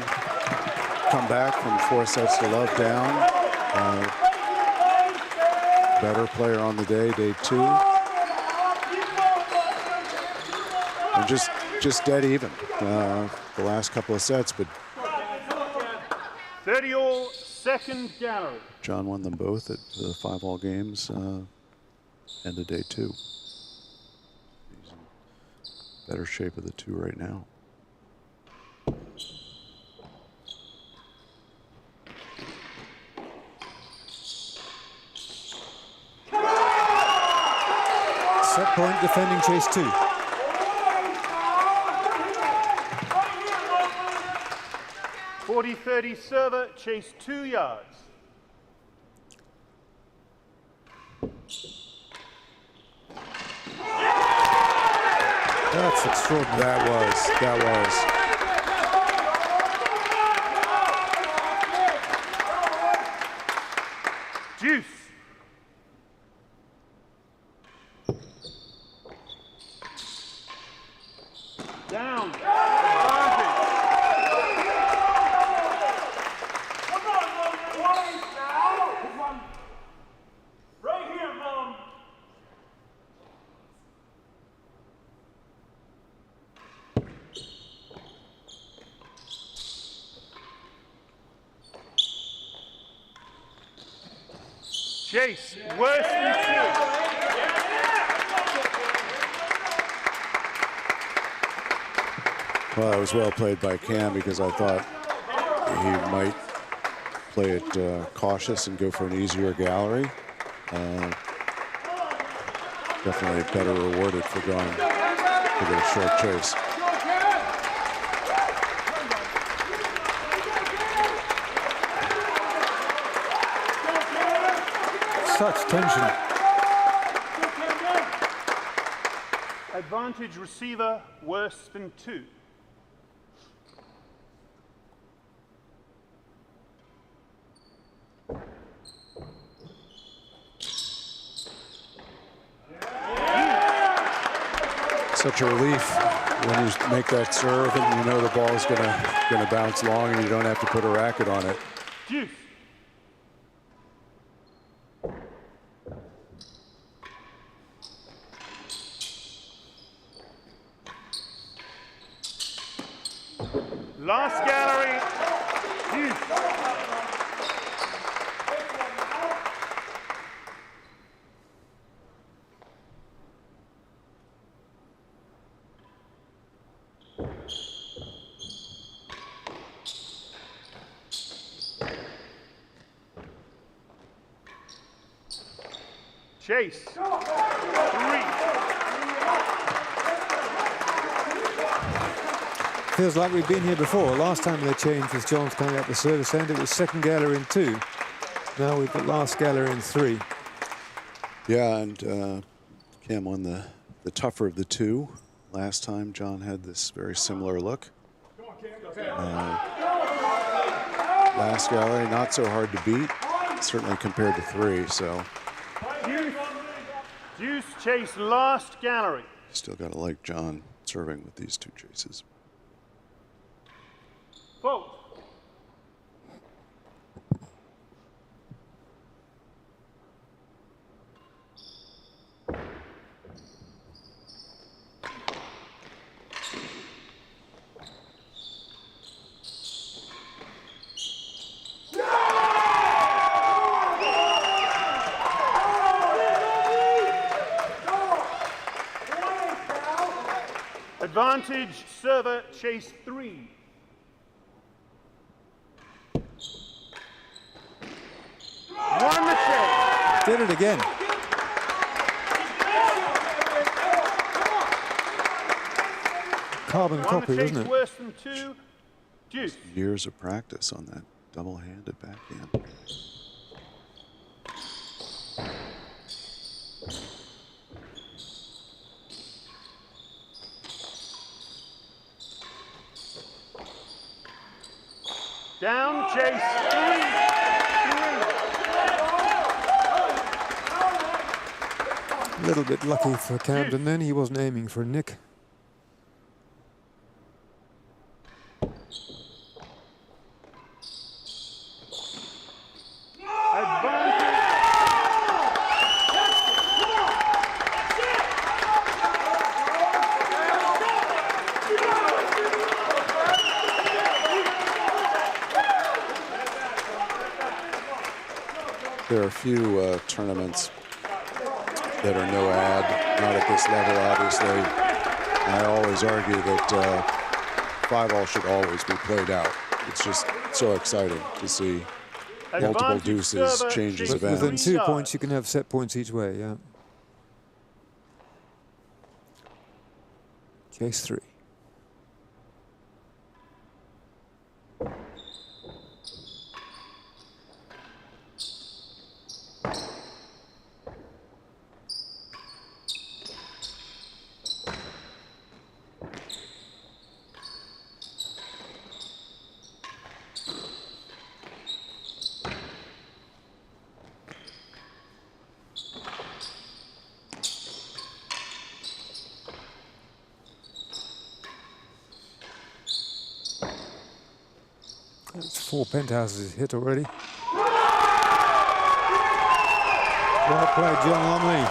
come back from 4 sets to love down. Better player on the day, day 2. And just dead even the last couple of sets, but 30 all, second gallery. John won them both at the 5-all games, end of day 2. He's in better shape of the 2 right now. Set point, defending chase 2. .40-30 server, chase 2 yards. That's extraordinary. That was. Deuce. Down. Advantage. Right here, Mom. Chase, worse than 2. Well, it was well played by Cam because I thought he might play it cautious and go for an easier gallery. Definitely better rewarded for going for the short chase. Such tension. Advantage receiver, worse than 2. Such a relief when you make that serve and you know the ball is gonna bounce long and you don't have to put a racket on it. Deuce. Last gallery. Deuce. Chase 3. Feels like we've been here before. Last time they changed with John's coming up the service end, it was second galler in 2. Now we've got last galler in 3. Yeah, and Cam won the tougher of the 2. Last time John had this very similar look. Last gallery, not so hard to beat, certainly compared to 3, so. Deuce Chase last gallery. Still got to like John serving with these 2 chases. Vote. Advantage server chase 3. Won the chase. Did it again. Carbon copy, isn't it? Worse than 2. Deuce. Years of practice on that double-handed backhand. Down, chase 3. A little bit lucky for Camden then. He wasn't aiming for a nick. There are a few tournaments that are no ad, not at this level, obviously. I always argue that 5-all should always be played out. It's just so exciting to see multiple deuces, changes of end. Within 2 points, you can have set points each way, yeah. Chase 3. That's 4 penthouses hit already. Well played, John Lumley.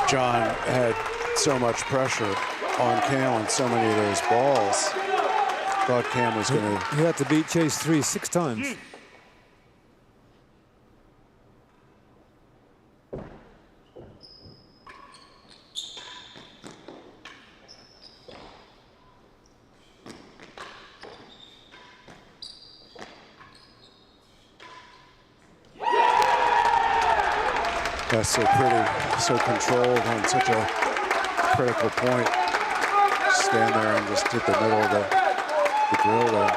John had so much pressure on Cam on so many of those balls. Thought Cam was going to... He had to beat Chase 3 6 times. That's so pretty, so controlled on such a critical point. Stand there and just hit the middle of the drill there.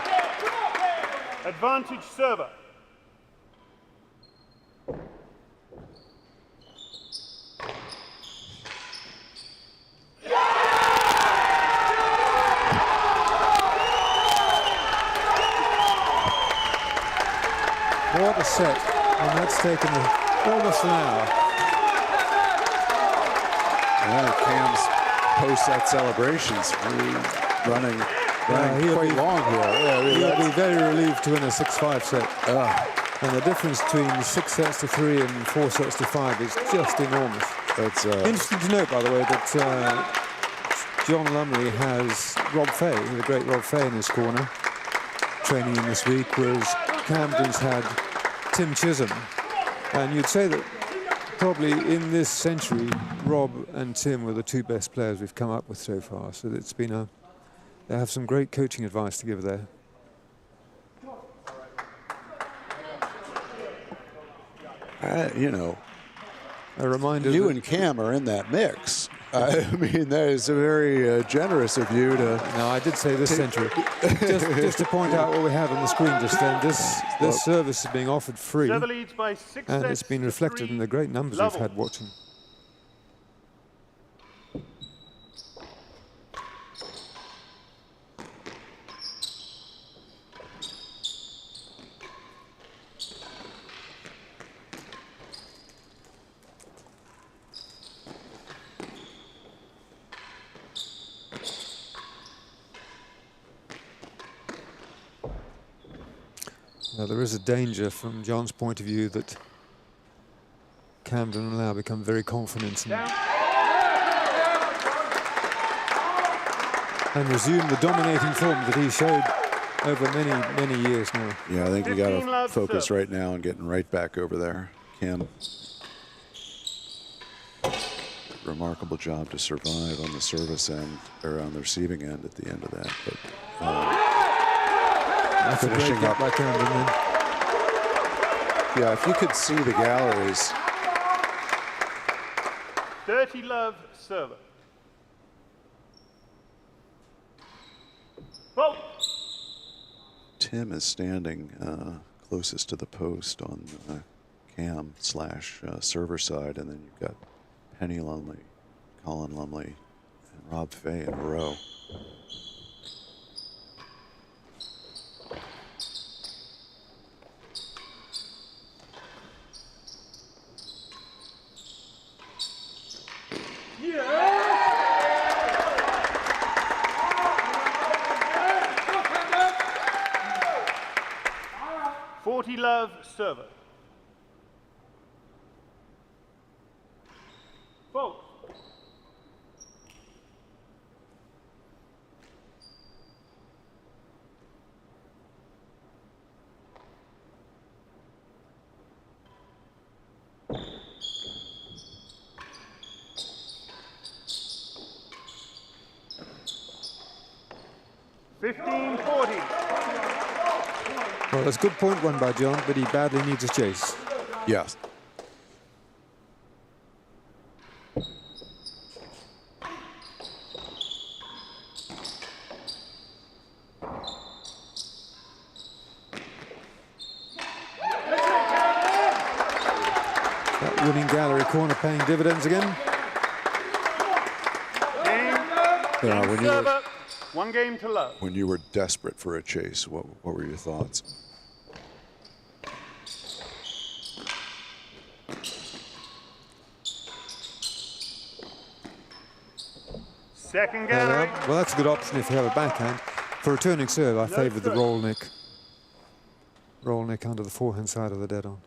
Advantage server. What a set, and that's taken almost an hour. Yeah, Cam's post-set celebrations running quite long here. He'll be very relieved to win a 6-5 set. And the difference between 6 sets to 3 and 4 sets to 5 is just enormous. That's interesting to note, by the way, that John Lumley has Rob Fay, the great Rob Fay, in his corner, training him this week, whereas Camden's had Tim Chisholm. And you'd say that probably in this century, Rob and Tim were the 2 best players we've come up with so far. So it's been they have some great coaching advice to give there. You know, a reminder. You that and Cam are in that mix. I mean, that is very generous of you to. No, I did say this century. just to point out what we have on the screen just then. This service is being offered free, Server leads by 6 and sets it's been to reflected 3. in the great numbers Lovell. we've had watching. Now, there is a danger from John's point of view that Camden will now become very confident and resume the dominating form that he showed over many years now. Yeah, I think you got to focus right now on getting right back over there. Cam, remarkable job to survive on the service end, or on the receiving end at the end of that. But that's a great gap by Camden then. Yeah, if you could see the galleries. 30 love server. Vote. Tim is standing closest to the post on Cam / server side, and then you've got Penny Lumley, Colin Lumley, and Rob Fay in a row. Love server. Vote. Well, that's a good point won by John, but he badly needs a chase. Yes. That winning gallery corner paying dividends again. Server, 1 game to love. When you were desperate for a chase, what were your thoughts? Second gallery. Well, that's a good option if you have a backhand. For returning serve, I favoured the roll nick. Roll nick under the forehand side of the dead on.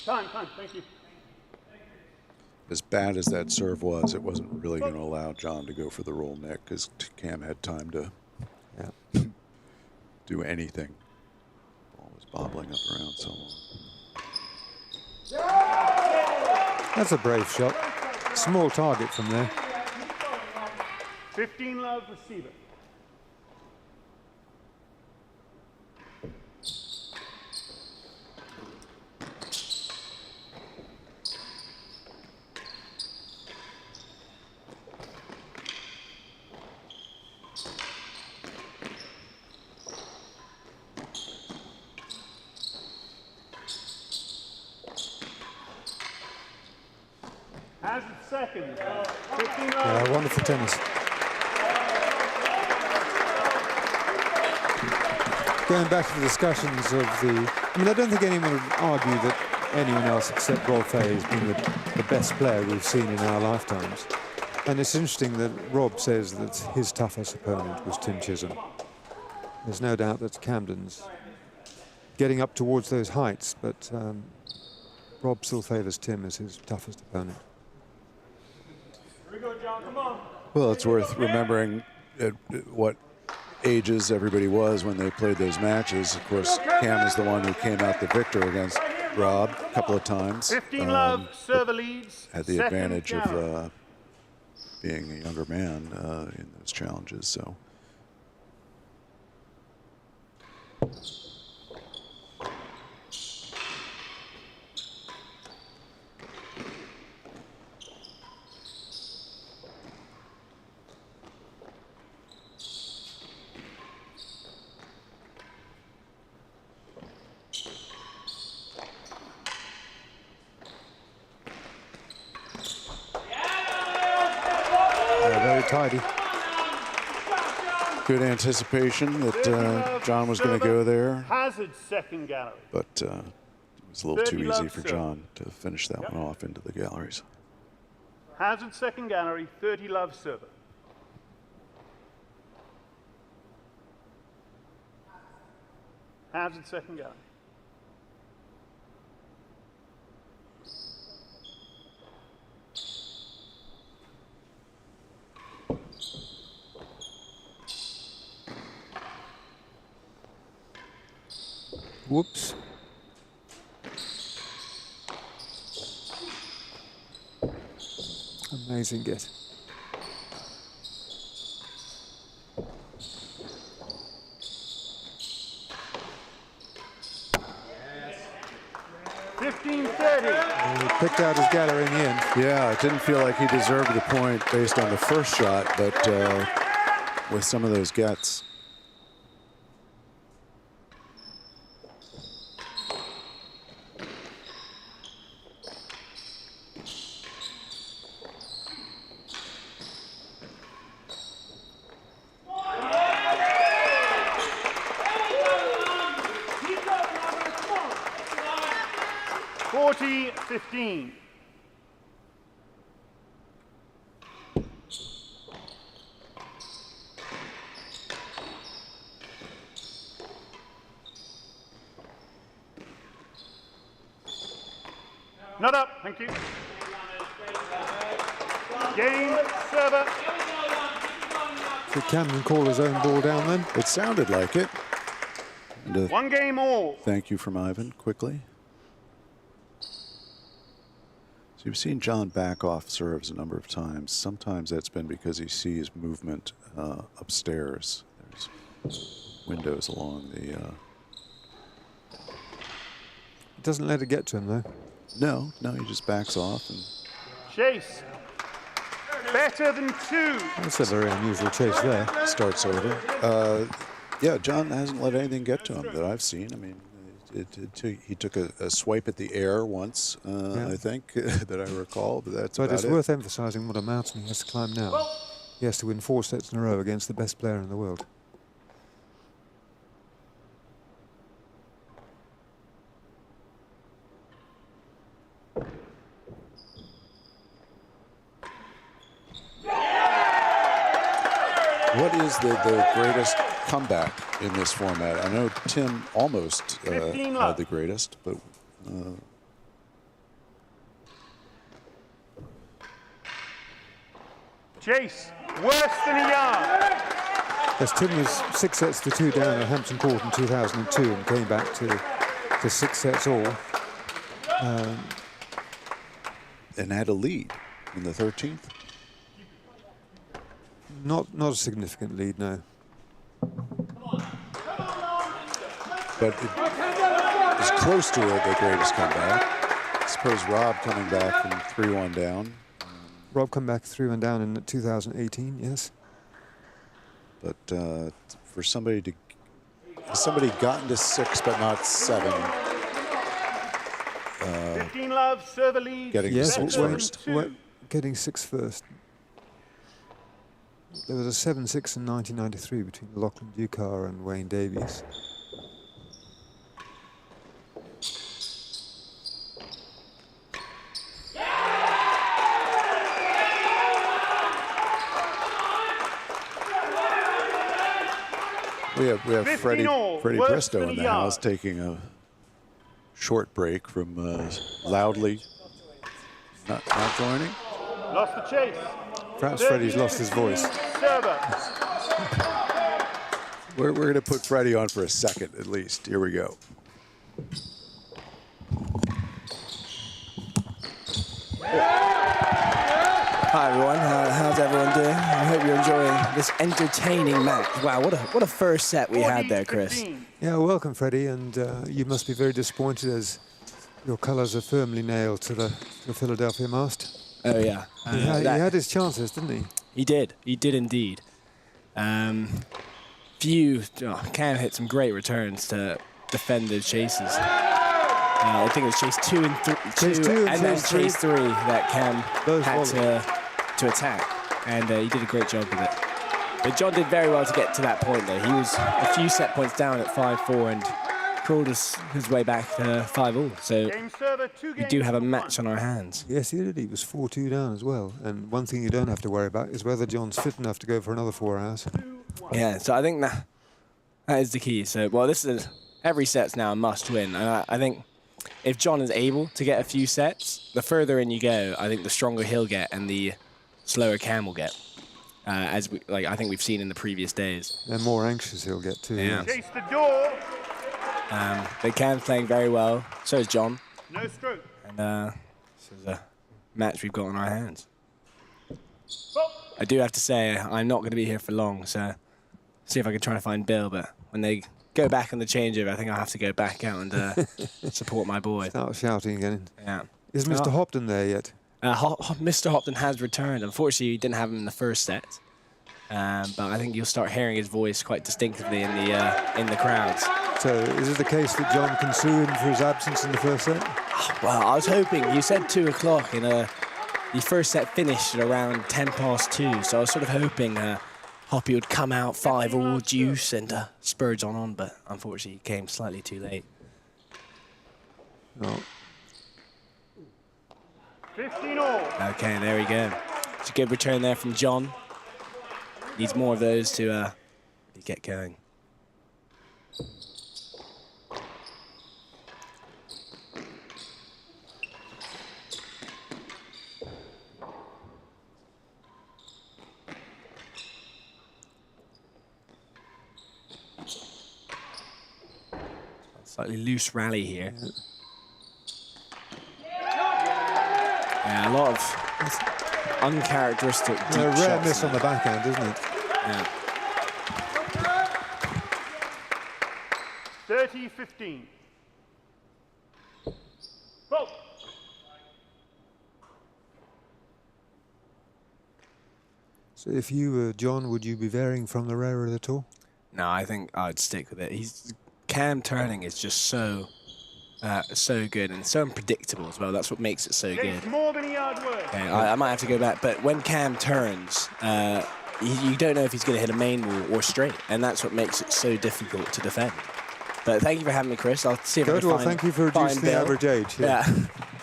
Time, thank you. As bad as that serve was, it wasn't really going to allow John to go for the roll neck because Cam had time to do anything. Ball was bobbling up around someone. That's a brave shot. Small target from there. 15 love receiver. Second. 15 love. Wonderful tennis. Going back to the discussions of the... I mean, I don't think anyone would argue that anyone else except Rob Fay has been the best player we've seen in our lifetimes. And it's interesting that Rob says that his toughest opponent was Tim Chisholm. There's no doubt that Camden's getting up towards those heights, but Rob still favours Tim as his toughest opponent. Here we go, John, come on. Well, it's worth remembering at what ages everybody was when they played those matches. Of course, Cam is the one who came out the victor against Rob a couple of times. 15 love, server leads. Had the advantage of being a younger man in those challenges. So tidy. Good anticipation that John was going to go there, Hazard's second gallery. but it was a little too 30 easy love for serve. John to finish that one off into the galleries. Hazard's second gallery, 30 love server. Hazard's second gallery. Whoops. Amazing get. $15.30. He picked out his gallery in the end. Yeah, it didn't feel like he deserved the point based on the first shot, but with some of those gets. $40.15. Not up, thank you. Game, server. Did Camden call his own ball down then? It sounded like it. And One game all. thank you from Ivan quickly. So you've seen John back off serves a number of times. Sometimes that's been because he sees movement upstairs. There's windows along the... It doesn't let it get to him though. No, he just backs off. And Chase. Better than two. That's a very unusual chase there. starts over. Yeah, John hasn't let anything get to him that I've seen. I mean, he took a swipe at the air once, I think, that I recall, but that's But about it's it. worth emphasising what a mountain he has to climb now. He has to win 4 sets in a row against the best player in the world. What is the greatest comeback in this format? I know Tim almost had the greatest, but... Chase. Worse than a yard. Yes, Tim was 6 sets to 2 down at Hampton Court in 2002 and came back to 6 sets all. And had a lead in the 13th. Not a significant lead, no. But it was close to the greatest comeback. I suppose Rob coming back from 3-1 down. Rob come back 3-1 down in 2018, yes. But for somebody gotten to 6 but not 7. 15 love, server lead. Getting Yes, to 6 better than first. two. Getting 6 first. There was a 7-6 in 1993 between Lachlan Ducar and Wayne Davies. We have 15 Freddie all, worse Bristow than in a the house yard. taking a short break from Loudly not joining. Lost the chase. Perhaps Freddie's lost his voice. Server. We're going to put Freddie on for a second at least. Here we go. Hi everyone, how's everyone doing? I hope you're enjoying this entertaining match. Wow, what a first set we had there, Chris. 15. Yeah, welcome, Freddie, and you must be very disappointed as your colours are firmly nailed to the Philadelphia mast. Oh yeah, He had his chances, didn't he? he did indeed. Cam hit some great returns to defend those chases. I think it was chase 2 and 3, Chase 2 and and then chase 3. chase 3 that Cam Both had volley. to attack. and he did a great job with it. But John did very well to get to that point, though. He was a few set points down at 5-4 and crawled his way back to 5-all. So we do have a match on our hands. Yes, he did. He was 4-2 down as well. And one thing you don't have to worry about is whether John's fit enough to go for another 4 hours. Yeah, so I think that is the key. So, well, this is every set's now a must-win. And I think if John is able to get a few sets, the further in you go, I think the stronger he'll get and the slower Cam will get. I think we've seen in the previous days. And more anxious he'll get too. Yeah. Chase the door. But Cam's playing very well. So is John. No stroke. And this is a match we've got on our hands. I do have to say I'm not going to be here for long, so see if I can try to find Bill. But when they go back on the changeover, I think I'll have to go back out and support my boy. Start shouting again. Yeah. Is Mr. Hopton there yet? Mr. Hopton has returned. Unfortunately, we didn't have him in the first set. But I think you'll start hearing his voice quite distinctively in the crowds. So is it the case that John can sue him for his absence in the first set? Well, I was hoping. You said 2 o'clock, and the first set finished at around 2, so I was sort of hoping Hoppy would come out 5-all juice and spur John on, but unfortunately he came slightly too late. Oh. 15-all. Okay, there we go. It's a good return there from John. Needs more of those to get going. Slightly loose rally here. Yeah, a lot of uncharacteristic deep A rare shots miss on the backhand, isn't it? Yeah. 30-15. Vote. So if you were John, would you be varying from the rarer at all? No, I think I'd stick with it. Cam turning is just so good and so unpredictable as well. That's what makes it so good. More than a yard worth. Okay, I might have to go back, but when Cam turns, you don't know if he's going to hit a main wall or straight, and that's what makes it so difficult to defend. But thank you for having me, Chris. I'll see if I can thank you for reducing the average age. Yeah.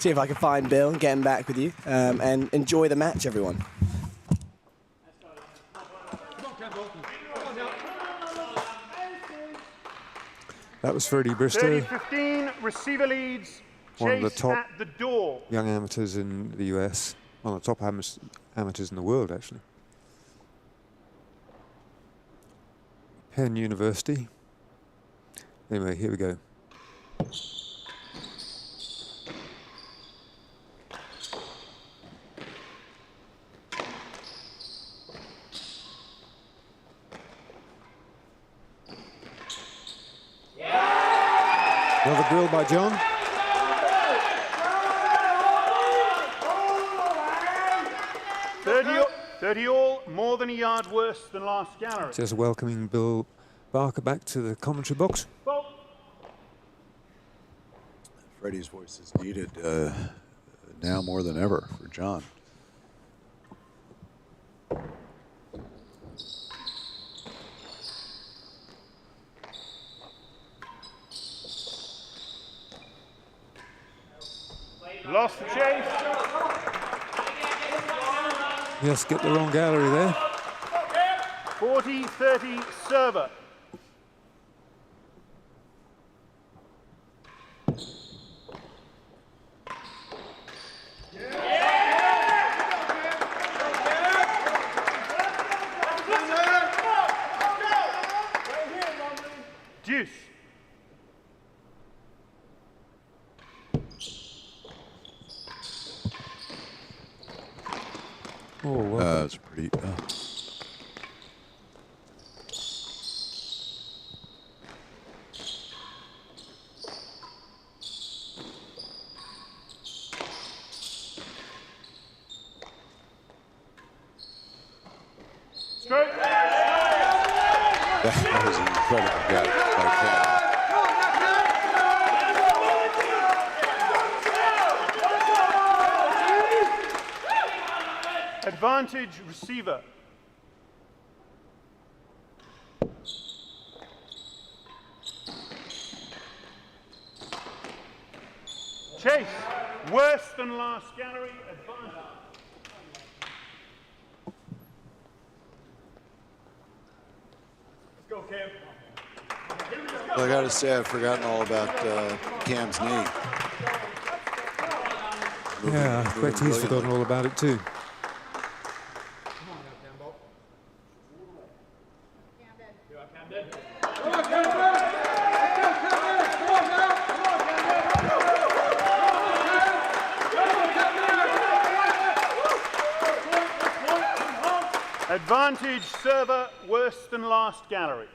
See if I can find Bill and get him back with you, and enjoy the match, everyone. That was Freddie Bristow, 30-15, receiver leads. one of the Chase top at the door. young amateurs in the US, one of the top amateurs in the world, actually. Penn University. Anyway, here we go. Another drill by John. Thirty all, more than a yard worse than last gallery. Just welcoming Bill Barker back to the commentary box. Freddie's voice is needed now more than ever for John. Lost the chase. Yes, get the wrong gallery there. 40-30 server. Deuce. Oh, well. That's pretty. Stroke. That was an incredible get by Cam. Advantage receiver. Chase, worse than last gallery, advantage. Let's go, Cam. Well, I got to say, I've forgotten all about Cam's knee. Yeah, I expect he's forgotten all about it too. Advantage server, worse than last gallery.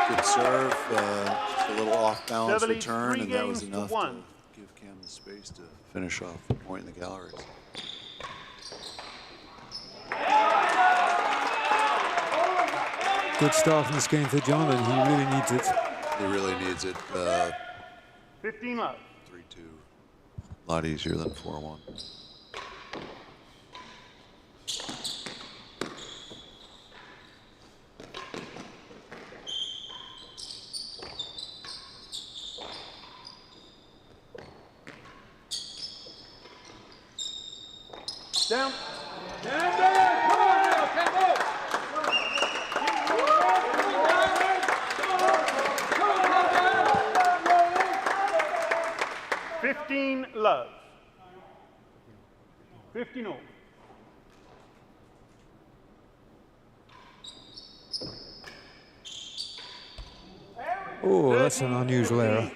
Good serve, just a little off-balance Server leads return, 3 and that was games to enough 1. to give Cam the space to finish off the point in the galleries. Good start in this game for John, and he really needs it. He really needs it. 15 love. 3-2, a lot easier than 4-1. Down. Come on now, Campbell. 15 love. 15 all. Oh, that's an unusual error.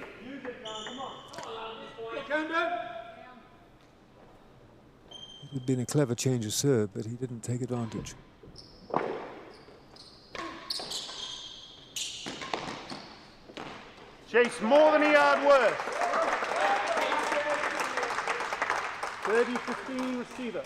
It had been a clever change of serve, but he didn't take advantage. Chase more than a yard worth. 30-15 receiver.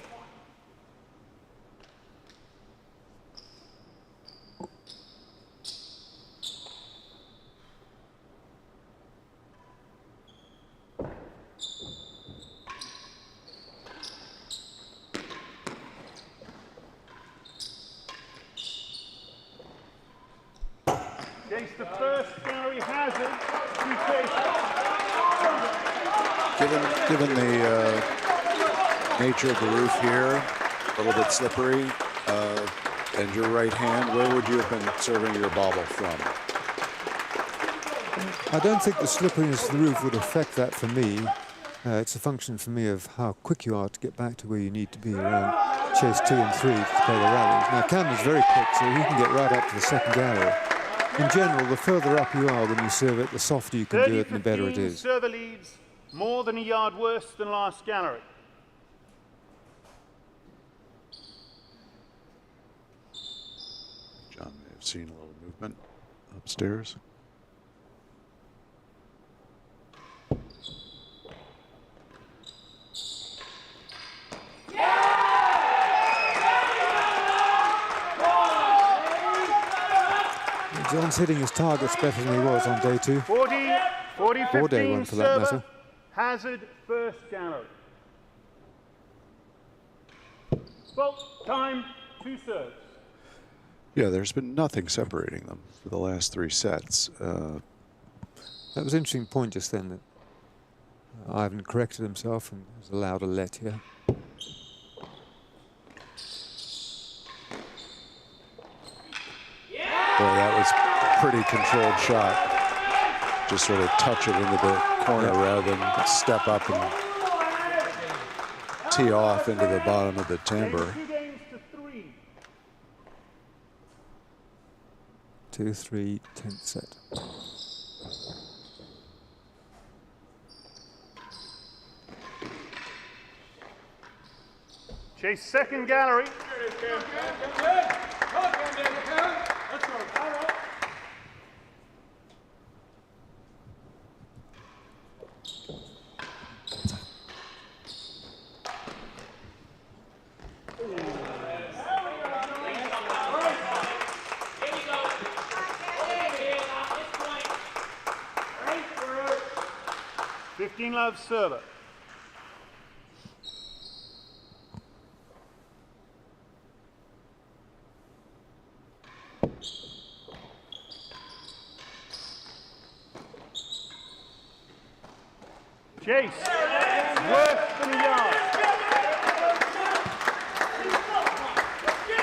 Chase the first gallery hazard. Given the nature of the roof here, a little bit slippery, and your right hand, where would you have been serving your bobble from? I don't think the slipperiness of the roof would affect that for me. It's a function for me of how quick you are to get back to where you need to be around chase 2 and 3 to play the rallies. Now Camden's very quick, so he can get right up to the second gallery. In general, the further up you are when you serve it, the softer you can do it and the better it is. Server leads more than a yard worse than last gallery. John may have seen a little movement upstairs. John's hitting his targets better than he was on day 2. 40-15 day one for that matter. Hazard first gallery. Well, time, 2 serves. Yeah, there's been nothing separating them for the last 3 sets. That was an interesting point just then, that Ivan corrected himself and was allowed a let here. Boy, that was a pretty controlled shot. Just sort of touch it into the corner rather than step up and tee off into the bottom of the timber. 2-3, 10th set. Chase second gallery. 15-love server. Chase, worse than a yard.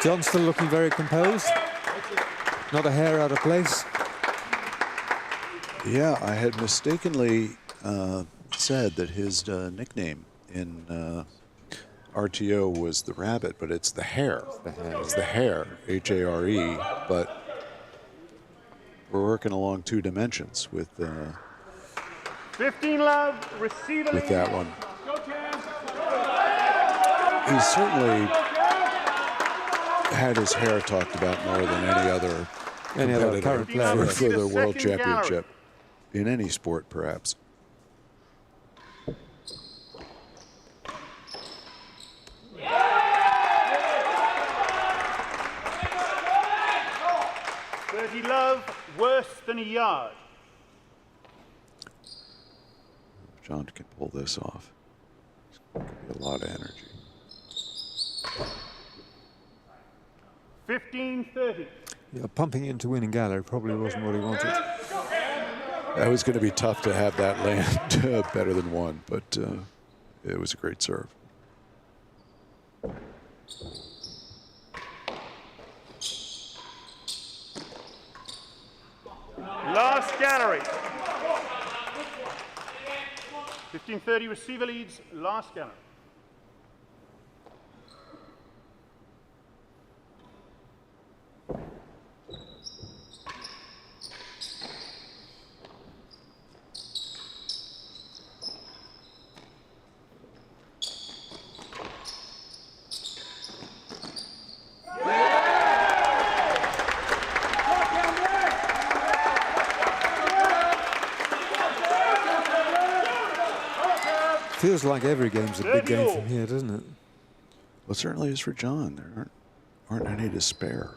John still looking very composed. Not a hair out of place. Yeah, I had mistakenly said that his nickname in RTO was the rabbit, but it's the hare. It's the hare, H-A-R-E. But we're working along 2 dimensions with 15-love, receiver with lead. that one. He's certainly had his hair talked about more than any other current player for the World Second Championship in any sport, perhaps. Love, worse than a yard. If John can pull this off, it's going to be a lot of energy. 15-30. Yeah, pumping into winning gallery probably wasn't what he wanted. That was going to be tough to have that land better than 1, but it was a great serve. Last gallery. 15-30 receiver leads, last gallery. Feels like every game's a big game from here, doesn't it? Well, it certainly is for John. There aren't any to spare.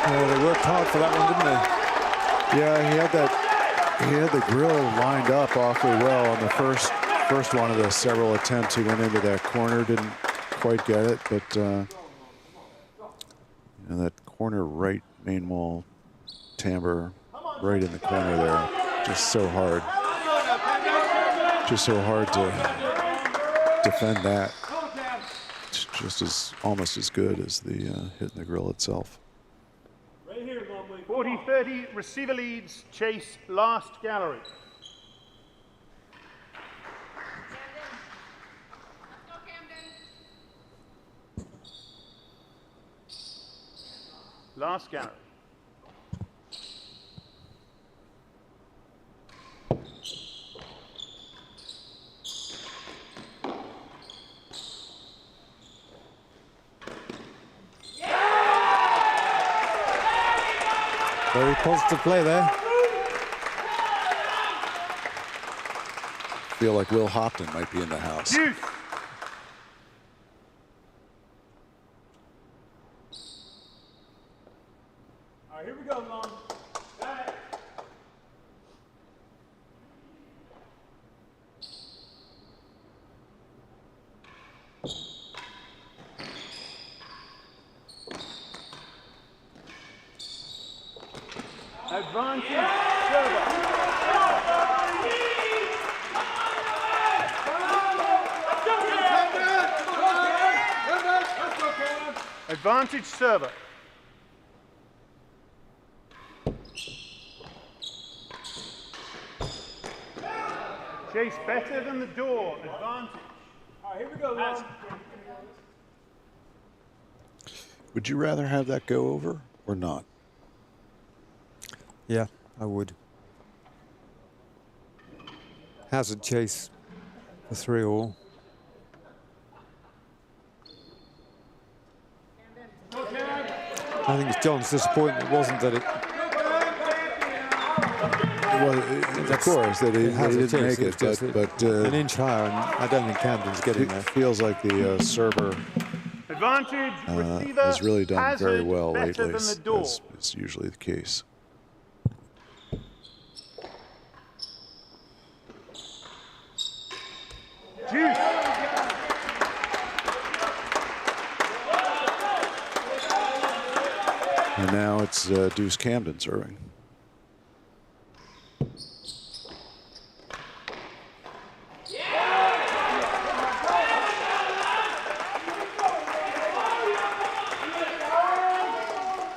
They worked hard for that one, didn't they? Yeah, he had the grill lined up awfully well on the first one of the several attempts. He went into that corner, didn't quite get it, but you know, that corner right main wall timbre right in the corner there, just so hard to defend that. It's just almost as good as the hitting the grill itself. 40-30 receiver leads, Chase, last gallery. Last gallery. Very positive play there. Feel like Will Hopton might be in the house. Deuce. All right, here we go, Long. Got it. Advantage server. Advantage server. Chase better than the door. Advantage. All right, here we go, Long. Would you rather have that go over or not? Yeah, I would. Hazard chase for 3-all. I think it's John's disappointment wasn't that it. Well, of course, that he didn't make it, but an inch higher, and I don't think Camden's getting it there. feels like the server Advantage, receiver, has really done very Hazard, well better lately, than the door. as is usually the case. Juice. And now it's Deuce Camden serving.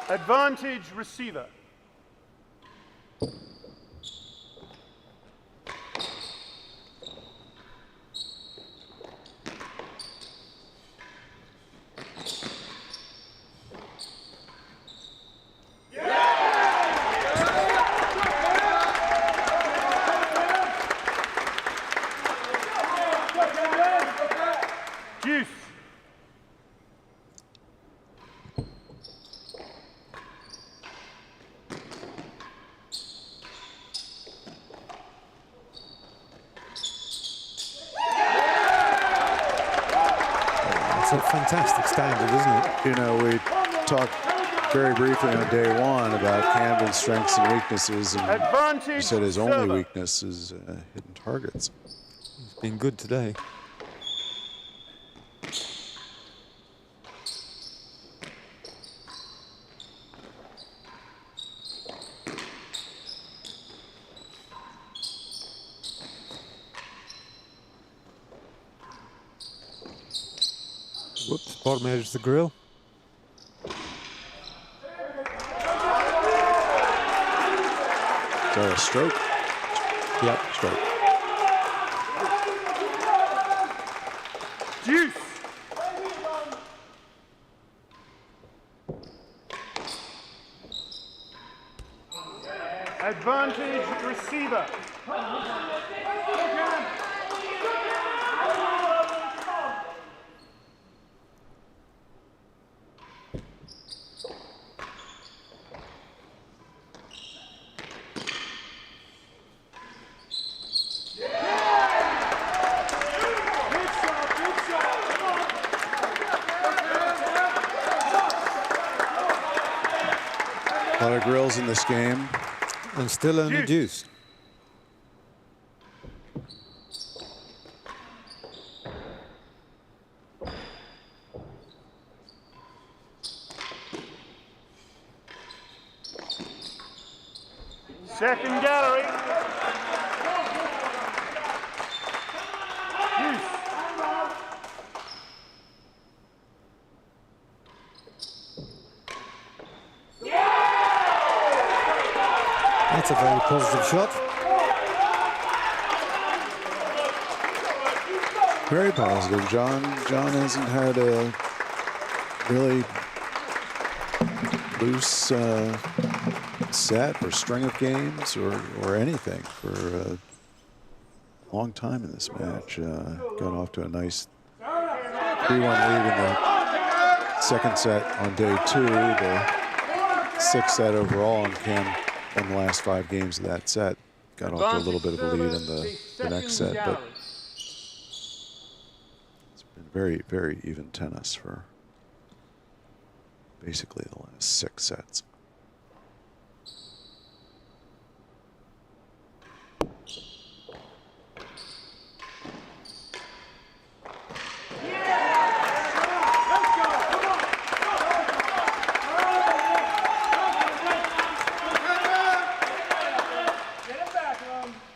Advantage, receiver. Juice. It's a fantastic standard, isn't it? You know, we talked very briefly on day one about Camden's strengths and weaknesses, and Advantage, you said his server. only weakness is hidden targets. It's been good today. Whoops, bottom edge of the grill. Is that a stroke? Yep. Stroke. Juice. Advantage, receiver. A lot of grills in this game. And still only deuce. Second gallery. Juice. That's a very positive shot. Very positive. John hasn't had a really loose set or string of games or anything for a long time in this match. Got off to a nice 3-1 lead in the second set on day two. The sixth set overall, and Cam won the last 5 games of that set. Got off to a little bit of a lead in the next set, but it's been very, very even tennis for basically the last 6 sets.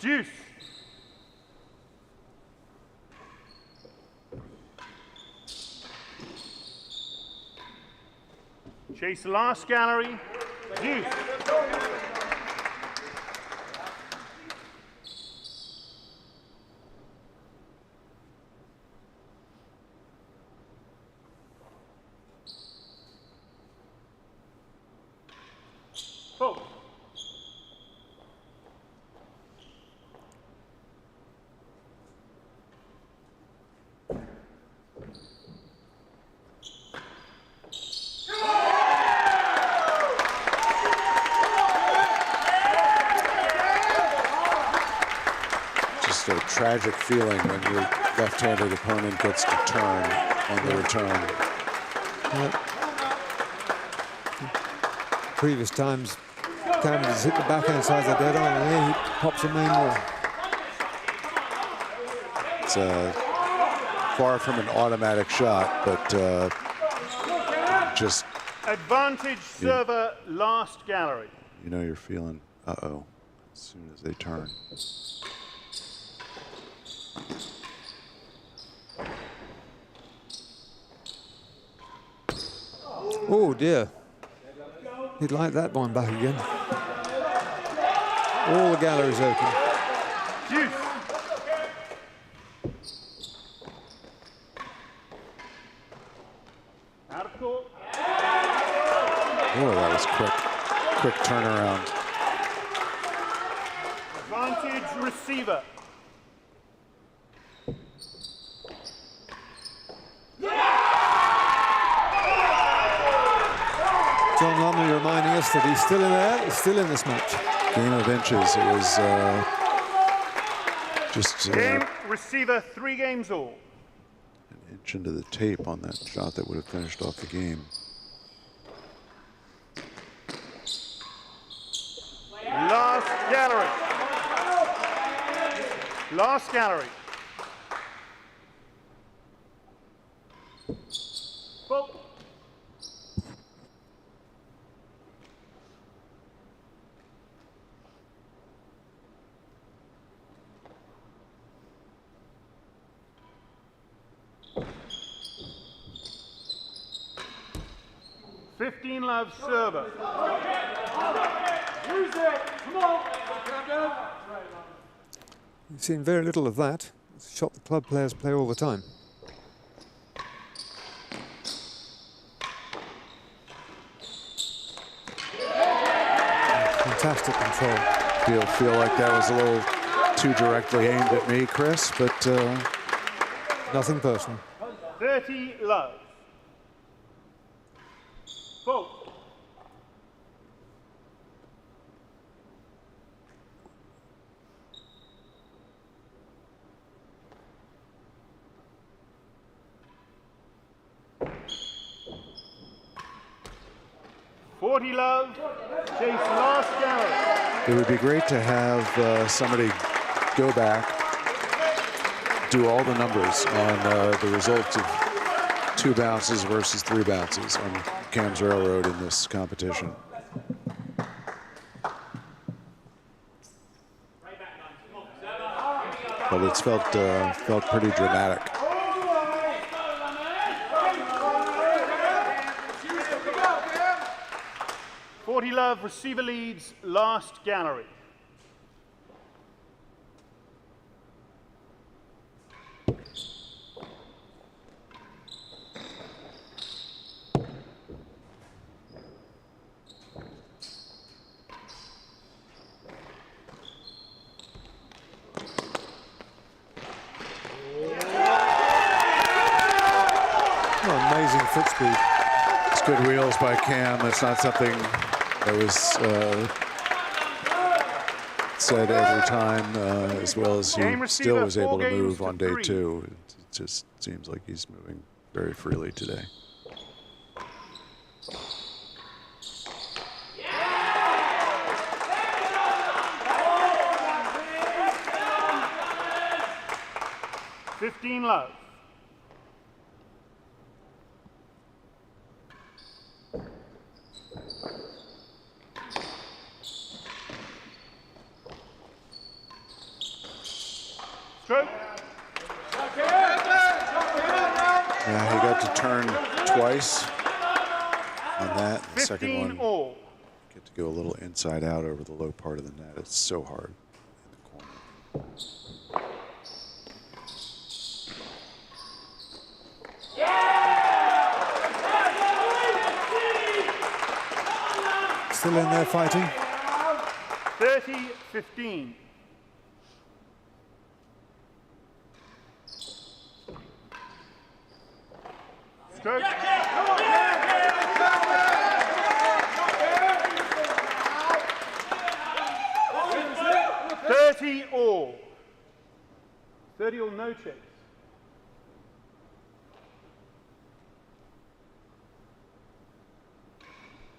Juice. Chase the last gallery. Juice. Fold. just a tragic feeling when your left-handed opponent gets to turn on the return. Previous times, Camden has hit the backhand side of the dead on, and there he pops a main wall. It's far from an automatic shot, but just... Advantage server, last gallery. You know you're feeling, uh-oh, as soon as they turn. Oh dear. He'd like that one back again. All the galleries open. Deuce. Out of court. Oh, that was quick turnaround. Advantage receiver. John Lumley reminding us that he's still in there, he's still in this match. Game of inches. It was just Game receiver, 3 games all. an inch into the tape on that shot that would have finished off the game. Last gallery. Last gallery. Full. Fifteen love server. We've seen very little of that. It's a shot the club players play all the time. Fantastic control. Feel like that was a little too directly aimed at me, Chris, but nothing personal. 30 love. Full. Love, chase last gallery. it would be great to have somebody go back, do all the numbers on the results of 2 bounces versus 3 bounces on Cam's Railroad in this competition. But it's felt pretty dramatic. Love, receiver leads, last gallery. Oh, amazing foot speed. It's good wheels by Cam. That's not something that was said every time, as well as he still was able to move on day 2. It just seems like he's moving very freely today. Love. Yeah, he got to turn twice on that. The second one, all. get to go a little inside out over the low part of the net. It's so hard in the corner. Still in there fighting. 30-15. Stroke. 30 all. Ready or no chase?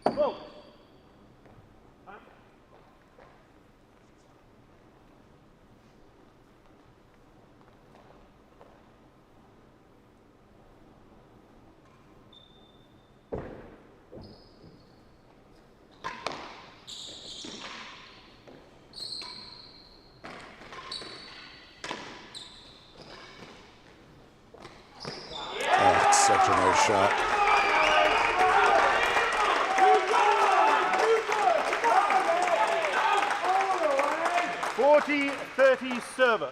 Whoa. That's such a nice shot. 40-30 server.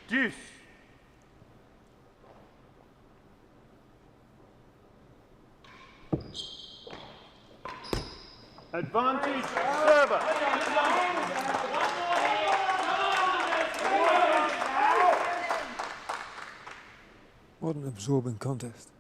Deuce. Advantage server. What an absorbing contest.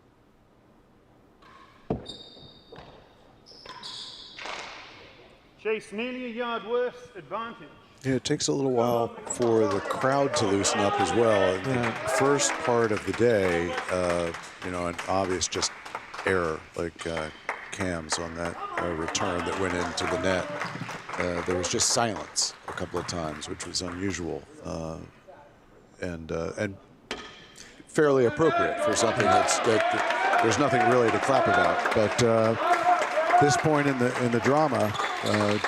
Chase nearly a yard worse, advantage. Yeah, it takes a little while for the crowd to loosen up as well. The first part of the day, you know, an obvious just error, like Cam's on that return that went into the net. There was just silence a couple of times, which was unusual and fairly appropriate for something that there's nothing really to clap about. But this point in the drama,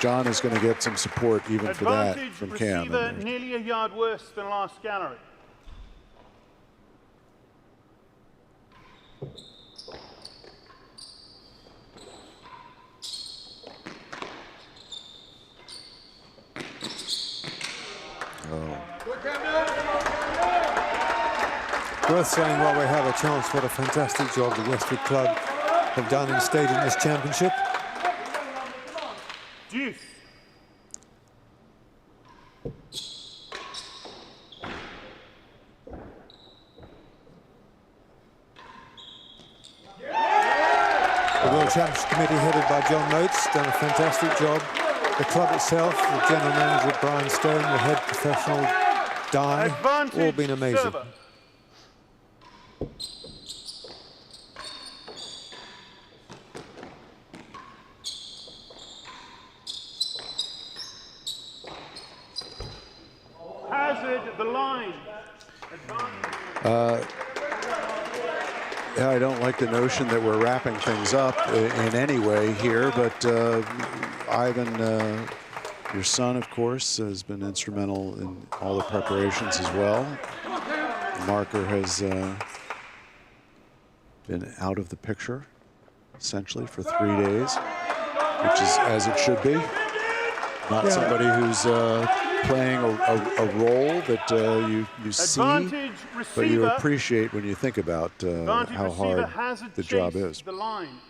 John is going to get some support even for that from Cam. Receiver nearly a yard worse than last gallery. Worth saying while we have a chance, what a fantastic job the Westwood Club have done in staging this championship. Deuce. The World Championship Committee, headed by John Motes, done a fantastic job. The club itself, the general manager Brian Stone, the head professional Di, all been amazing. Server. Hazard the line. Yeah, I don't like the notion that we're wrapping things up in any way here, but Ivan, your son, of course, has been instrumental in all the preparations as well. The marker has been out of the picture, essentially, for 3 days, which is as it should be. Not somebody who's playing a role that you see, but you appreciate when you think about how hard the job is. The line.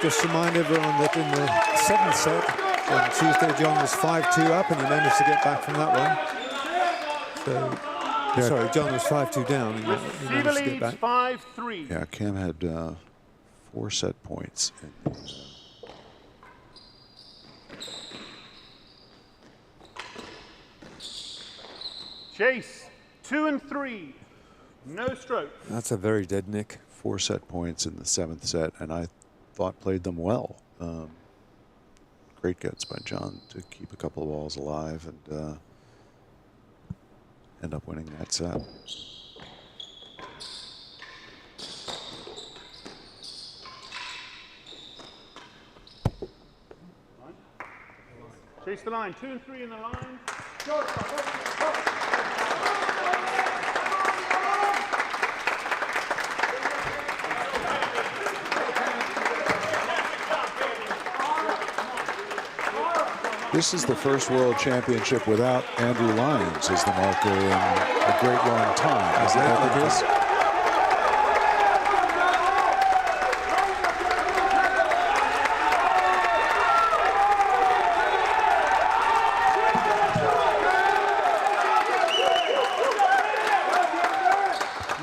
Just remind everyone that in the 7th set on Tuesday, John was 5-2 up, and he managed to get back from that one. So, yeah. Sorry, John was 5-2 down, and he managed to get back. 5-3. Yeah, Cam had 4 set points. Chase 2 and 3, no stroke. That's a very dead nick. 4 set points in the 7th set, and I thought played them well. Great guts by John to keep a couple of balls alive and end up winning that set. Chase the line, 2 and 3 in the line. This is the first World Championship without Andrew Lyons as the marker in a great long time. Isn't that the case?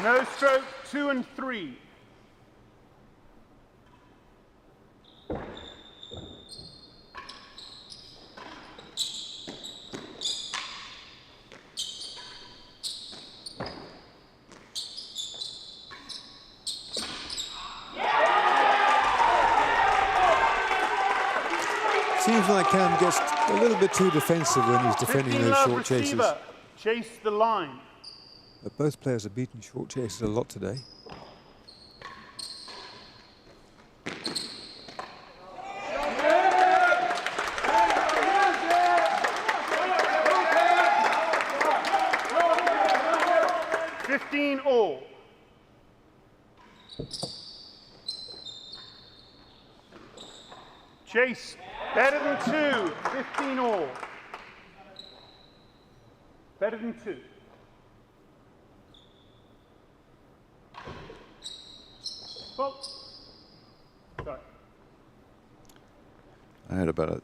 No stroke, 2 and 3. Seems like Cam gets a little bit too defensive when he's defending those short chases. Chase the line. But both players have beaten short chases a lot today. All. Chase, better than 2, 15 all. Better than 2. Fault. Sorry. I had about a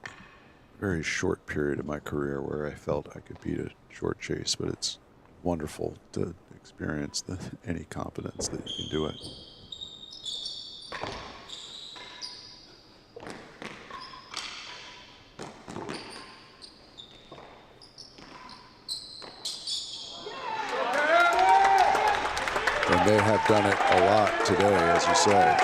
very short period of my career where I felt I could beat a short chase, but it's wonderful to experience any confidence that you can do it. And they have done it a lot today, as you say.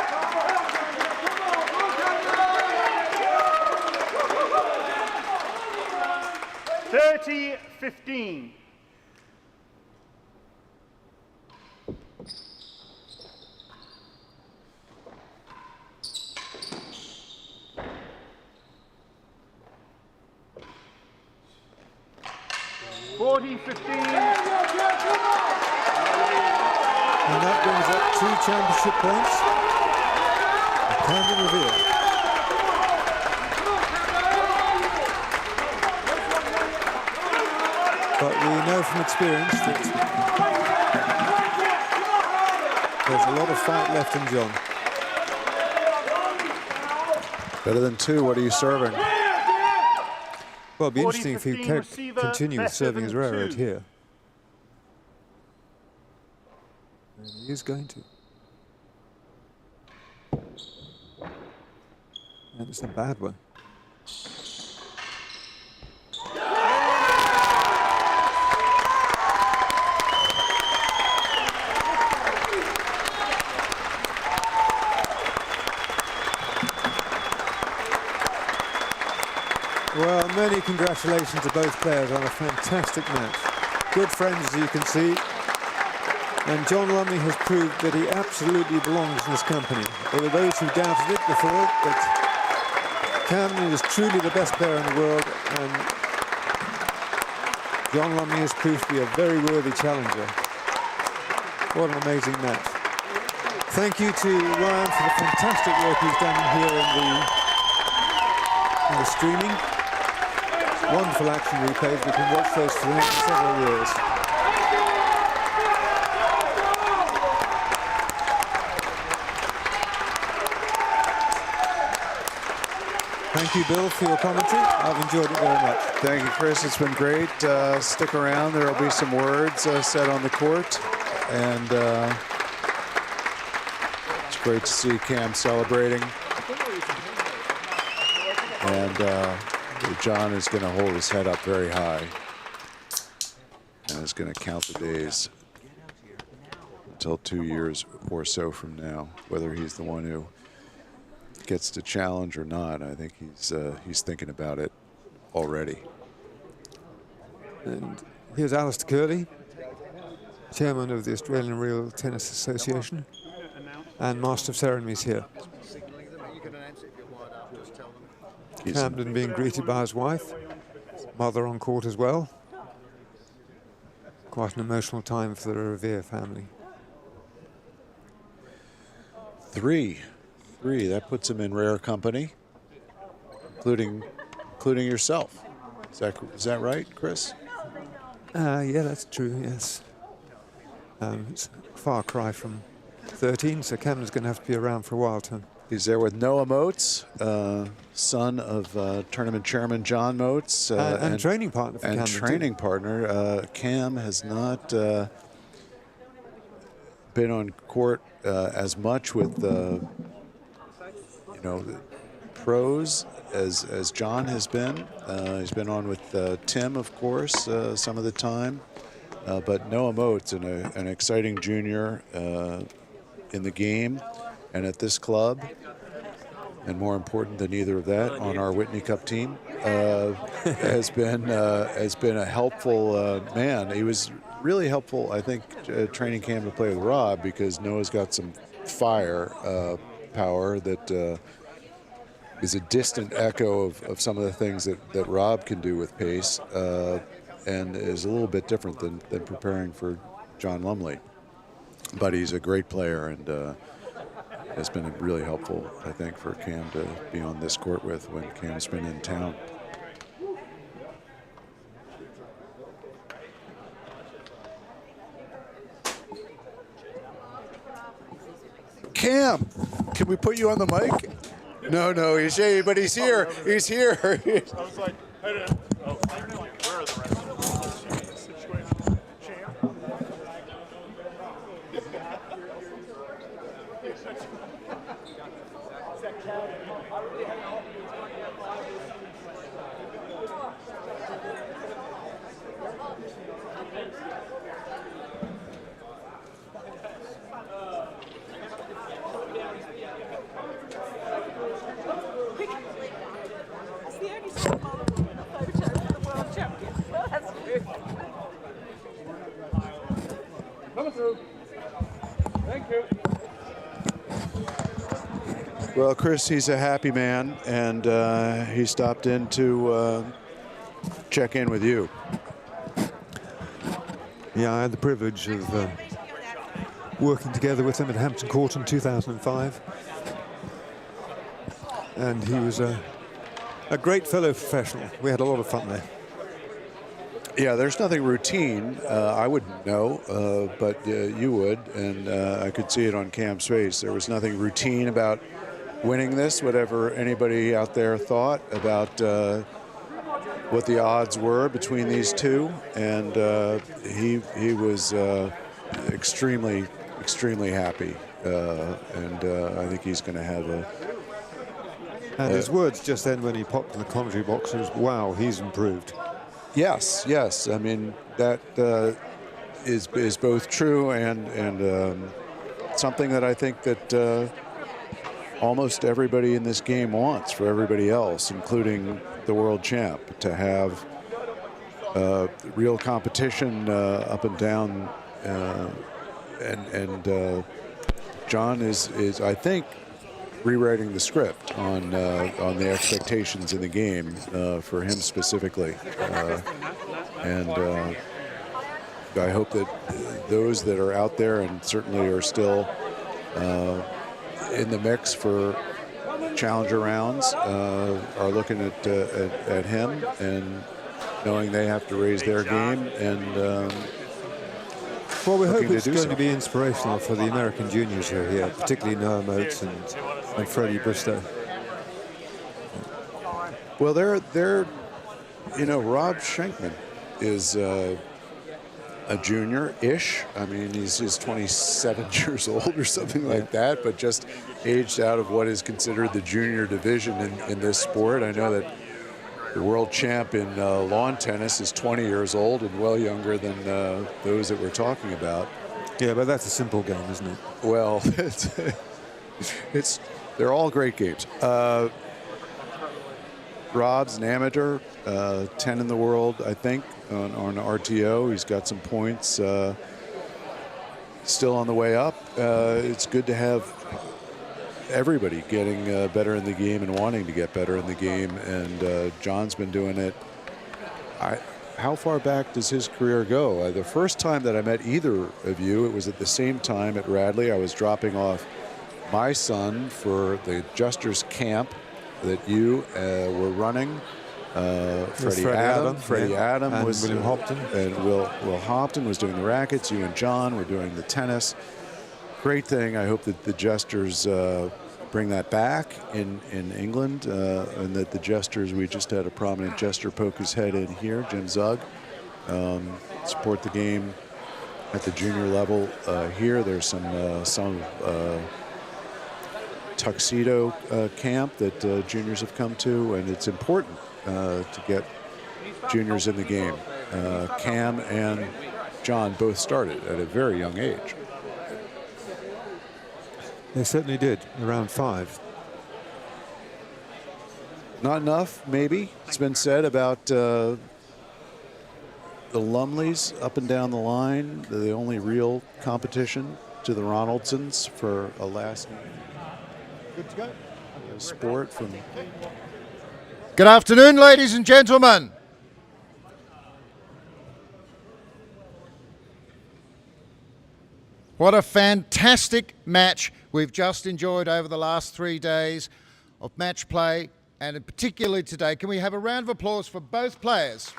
$30-15. And that brings up 2 championship points for Camden Riviere. But we know from experience that there's a lot of fight left in John. Better than 2, what are you serving? Well, it'd be interesting if he can continue with serving his railroad here. And he is going to. And it's a bad one. Well, many congratulations to both players on a fantastic match. Good friends, as you can see. And John Lumley has proved that he absolutely belongs in this company. There were those who doubted it before, but Camden is truly the best player in the world, and John Lumley has proved to be a very worthy challenger. What an amazing match. Thank you to Ryan for the fantastic work he's done here in the streaming. Wonderful action replays. We can watch those for the next several years. Thank you, Bill, for your commentary. I've enjoyed it very much. Thank you, Chris. It's been great. Stick around. There will be some words said on the court. And it's great to see Cam celebrating. And John is going to hold his head up very high and is going to count the days until 2 years or so from now, whether he's the one who gets to challenge or not. I think he's thinking about it already. And here's Asst Curley, chairman of the Australian Real Tennis Association and master of ceremonies here. Camden being greeted by his wife, mother on court as well. Quite an emotional time for the Riviere family. 3. That puts him in rare company, including yourself. Is that right, Chris? Yeah, that's true, yes. It's a far cry from 13, so Camden's going to have to be around for a while to... He's there with Noah Moats, son of tournament chairman John Moats. And training partner for Camden. And training partner. Cam has not been on court as much with the pros as John has been. He's been on with Tim, of course, some of the time. But Noah Moats, an exciting junior in the game and at this club, and more important than either of that, on our Whitney Cup team, has been a helpful man. He was really helpful, I think, training camp to play with Rob, because Noah's got some fire power that is a distant echo of some of the things that Rob can do with pace, and is a little bit different than preparing for John Lumley. But he's a great player, and has been really helpful, I think, for Cam to be on this court with when Cam's been in town. Cam, can we put you on the mic? No, he's here, but he's here. He's here. I was like, I don't know. Where are the rest of the situation? Champ? Coming through. Thank you. Well, Chris, he's a happy man, and he stopped in to check in with you. Yeah, I had the privilege of working together with him at Hampton Court in 2005. And he was a great fellow professional. We had a lot of fun there. Yeah, there's nothing routine. I wouldn't know, but you would, and I could see it on Cam's face. There was nothing routine about winning this, whatever anybody out there thought about what the odds were between these two, and he was extremely happy, and I think he's going to have a... And his words just then when he popped in the commentary box was, wow, he's improved. Yes. I mean, that is both true and something that I think that almost everybody in this game wants for everybody else, including the world champ, to have real competition up and down. And John is I think, rewriting the script on the expectations in the game for him specifically, and I hope that those that are out there and certainly are still in the mix for challenger rounds are looking at him and knowing they have to raise their game, and well, we hope it's going to be inspirational for the American juniors who are here, particularly Noah Moats and Freddie Bristow. Well, they're Rob Schenkman is a junior-ish. I mean, he's 27 years old or something like that, but just aged out of what is considered the junior division in this sport. I know that the world champ in lawn tennis is 20 years old and well younger than those that we're talking about. Yeah, but that's a simple game, isn't it? Well, they're all great games. Rob's an amateur, 10 in the world, I think, on RTO. He's got some points still on the way up. It's good to have everybody getting better in the game and wanting to get better in the game, and John's been doing it. How far back does his career go? The first time that I met either of you, it was at the same time at Radley. I was dropping off my son for the Juster's camp that you were running, Freddie Adam, Adam and was William Hopton. and Will Hopton was doing the rackets. You and John were doing the tennis. Great thing. I hope that the Jesters bring that back in England, and that the Jesters, we just had a prominent Jester poke his head in here, Jim Zug. Support the game at the junior level here. There's some tuxedo camp that juniors have come to, and it's important to get juniors in the game. Cam and John both started at a very young age. They certainly did, around 5. Not enough, maybe. It's been said about the Lumleys up and down the line. They're the only real competition to the Ronaldsons for a last Good to go. sport from. Good afternoon, ladies and gentlemen. What a fantastic match we've just enjoyed over the last 3 days of match play, and particularly today. Can we have a round of applause for both players?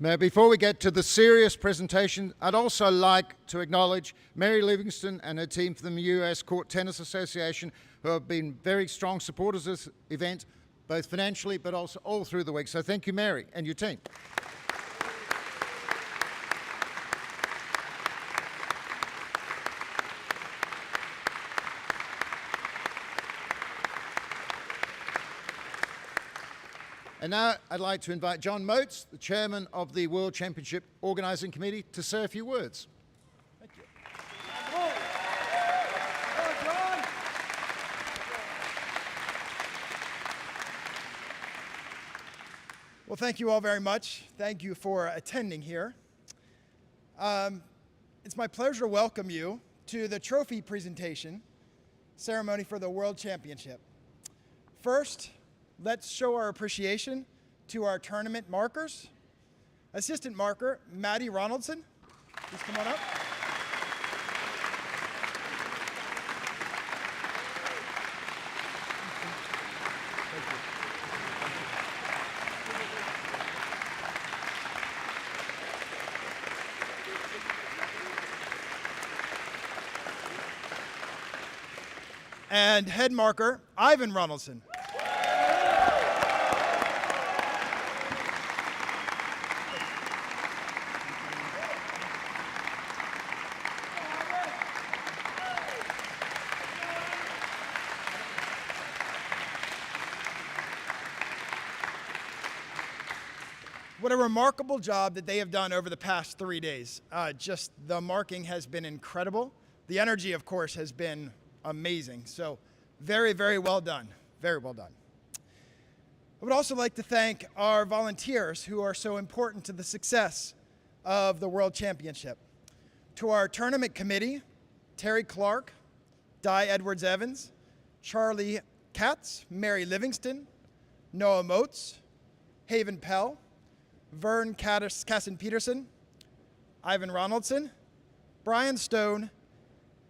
Now, before we get to the serious presentation, I'd also like to acknowledge Mary Livingston and her team from the US Court Tennis Association, who have been very strong supporters of this event, both financially but also all through the week. So thank you, Mary, and your team. And now I'd like to invite John Motes, the chairman of the World Championship Organising Committee, to say a few words. Thank you. Go, John. Well, thank you all very much. Thank you for attending here. It's my pleasure to welcome you to the trophy presentation ceremony for the World Championship. First, let's show our appreciation to our tournament markers. Assistant marker, Maddie Ronaldson. Please come on up. And head marker, Ivan Ronaldson. What a remarkable job that they have done over the past 3 days. Just the marking has been incredible. The energy, of course, has been amazing. So very, very well done. Very well done. I would also like to thank our volunteers who are so important to the success of the World Championship. To our tournament committee, Terry Clark, Di Edwards-Evans, Charlie Katz, Mary Livingston, Noah Motes, Haven Pell, Vern Casson-Peterson, Ivan Ronaldson, Brian Stone,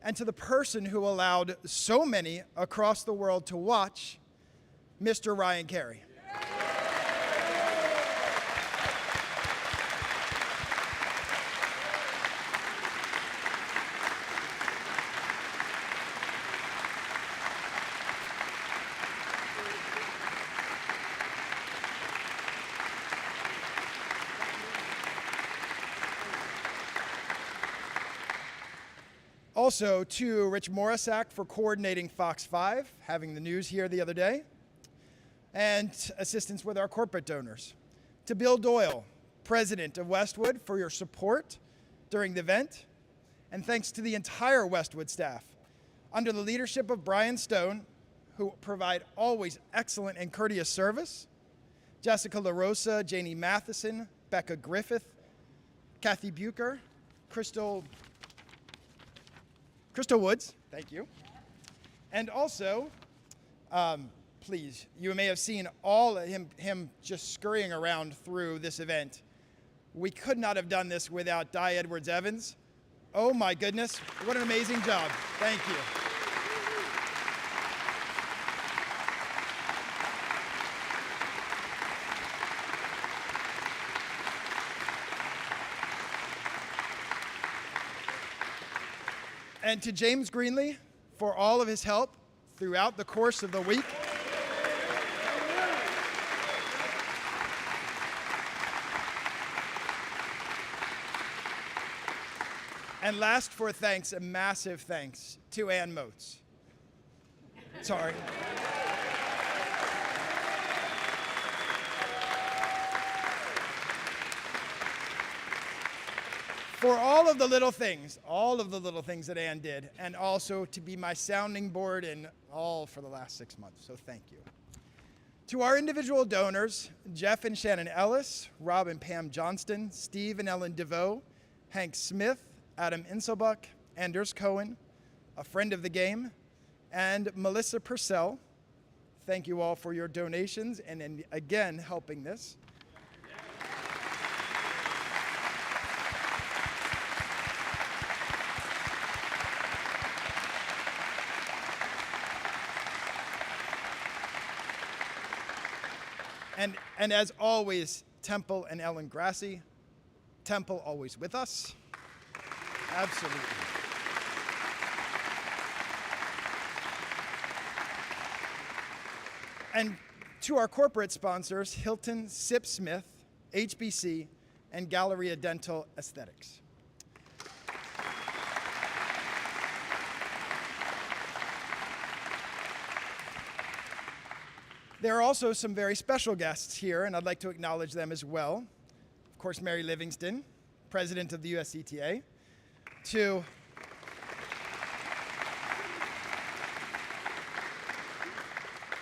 and to the person who allowed so many across the world to watch, Mr. Ryan Carey. Also to Rich Morisak for coordinating Fox 5, having the news here the other day, and assistance with our corporate donors. To Bill Doyle, President of Westwood, for your support during the event. And thanks to the entire Westwood staff, under the leadership of Brian Stone, who provide always excellent and courteous service, Jessica LaRosa, Janie Matheson, Becca Griffith, Kathy Bucher, Crystal Woods, thank you. And also, please, you may have seen all of him just scurrying around through this event. We could not have done this without Di Edwards-Evans. Oh my goodness, what an amazing job. Thank you. And to James Greenlee for all of his help throughout the course of the week. And last for thanks, a massive thanks to Ann Moats. Sorry. For all of the little things that Ann did, and also to be my sounding board and all for the last 6 months, so thank you. To our individual donors, Jeff and Shannon Ellis, Rob and Pam Johnston, Steve and Ellen DeVoe, Hank Smith, Adam Inselbuck, Anders Cohen, a friend of the game, and Melissa Purcell. Thank you all for your donations and again helping this. And as always, Temple and Ellen Grassi. Temple always with us. Absolutely. And to our corporate sponsors, Hilton, Sip Smith, HBC, and Galleria Dental Aesthetics. There are also some very special guests here, and I'd like to acknowledge them as well. Of course, Mary Livingston, president of the USCTA,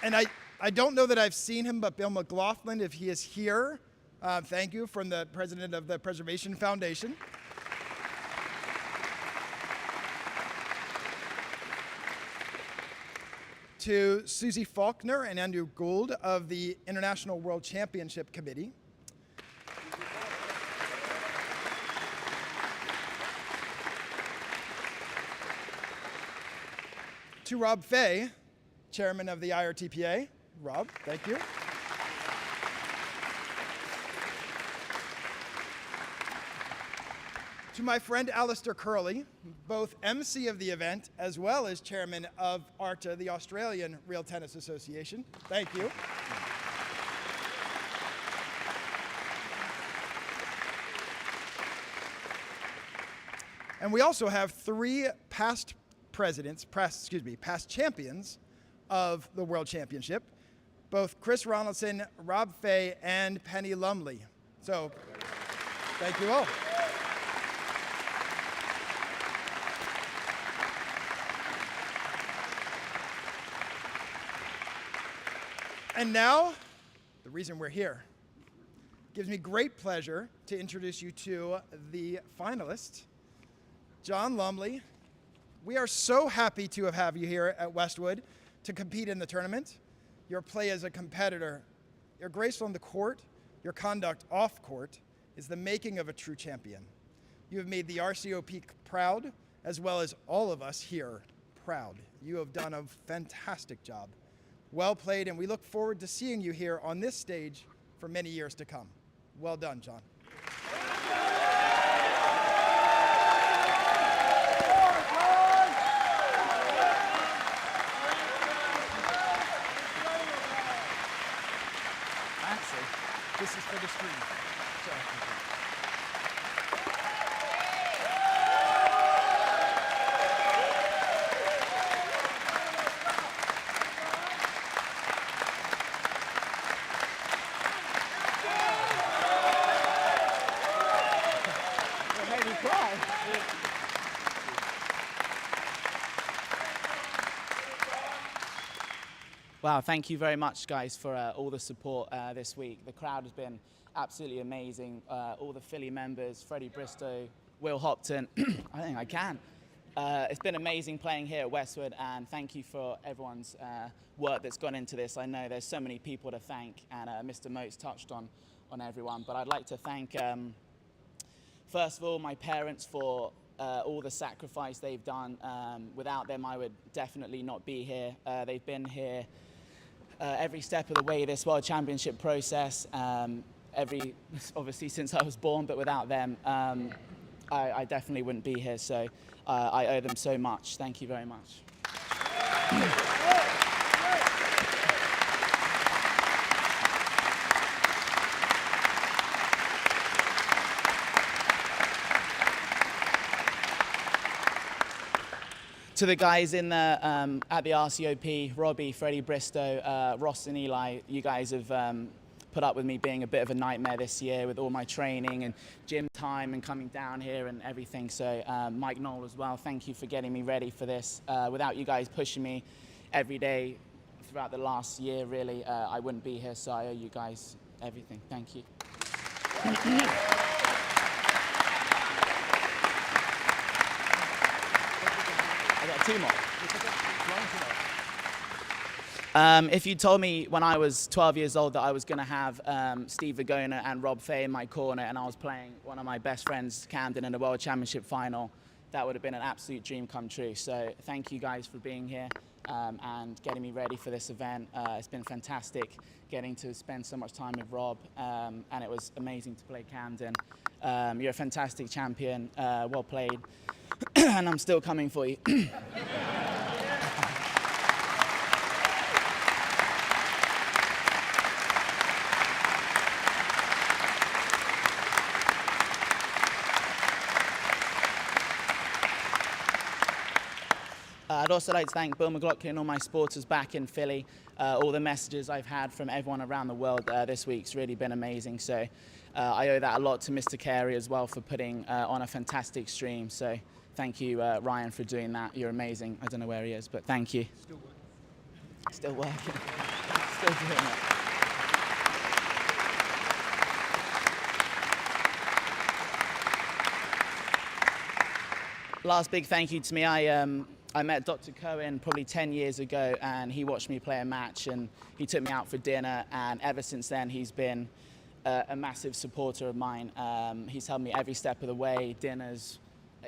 and I don't know that I've seen him, but Bill McLaughlin, if he is here, thank you, from the president of the Preservation Foundation. To Susie Faulkner and Andrew Gould of the International World Championship Committee. To Rob Fay, chairman of the IRTPA. Rob, thank you. To my friend Alistair Curley, both MC of the event as well as chairman of ARTA, the Australian Real Tennis Association. Thank you. And we also have three past champions of the World Championship, both Chris Ronaldson, Rob Fay, and Penny Lumley. So, thank you all. And now, the reason we're here. It gives me great pleasure to introduce you to the finalists. John Lumley, we are so happy to have you here at Westwood to compete in the tournament. Your play as a competitor, your grace on the court, your conduct off court is the making of a true champion. You have made the RCOP proud, as well as all of us here proud. You have done a fantastic job. Well played, and we look forward to seeing you here on this stage for many years to come. Well done, John. Actually, this is for the screen. Sorry. Wow, thank you very much, guys, for all the support this week. The crowd has been absolutely amazing. All the Philly members, Freddie Bristow, Will Hopton, I think I can. It's been amazing playing here at Westwood, and thank you for everyone's work that's gone into this. I know there's so many people to thank, and Mr. Moats touched on everyone, but I'd like to thank, first of all, my parents for all the sacrifice they've done. Without them, I would definitely not be here. They've been here every step of the way this World Championship process, obviously since I was born, but without them, I definitely wouldn't be here, so I owe them so much. Thank you very much. To the guys in the at the RCOP, Robbie, Freddie Bristow, Ross and Eli, you guys have put up with me being a bit of a nightmare this year with all my training and gym time and coming down here and everything. So Mike Knoll as well, thank you for getting me ready for this. Without you guys pushing me every day throughout the last year, really, I wouldn't be here. So I owe you guys everything. Thank you. I got two more. If you told me when I was 12 years old that I was going to have Steve Vigona and Rob Fay in my corner and I was playing one of my best friends, Camden, in the World Championship final, that would have been an absolute dream come true. So thank you guys for being here and getting me ready for this event. It's been fantastic getting to spend so much time with Rob, and it was amazing to play Camden. You're a fantastic champion, well played, and I'm still coming for you. I'd also like to thank Bill McLaughlin and all my supporters back in Philly. All the messages I've had from everyone around the world this week's really been amazing. So I owe that a lot to Mr. Carey as well for putting on a fantastic stream. So thank you, Ryan, for doing that. You're amazing. I don't know where he is, but thank you. Still working. Still doing it. Last big thank you to me. I met Dr. Cohen probably 10 years ago, and he watched me play a match and he took me out for dinner, and ever since then he's been a massive supporter of mine. He's helped me every step of the way, dinners,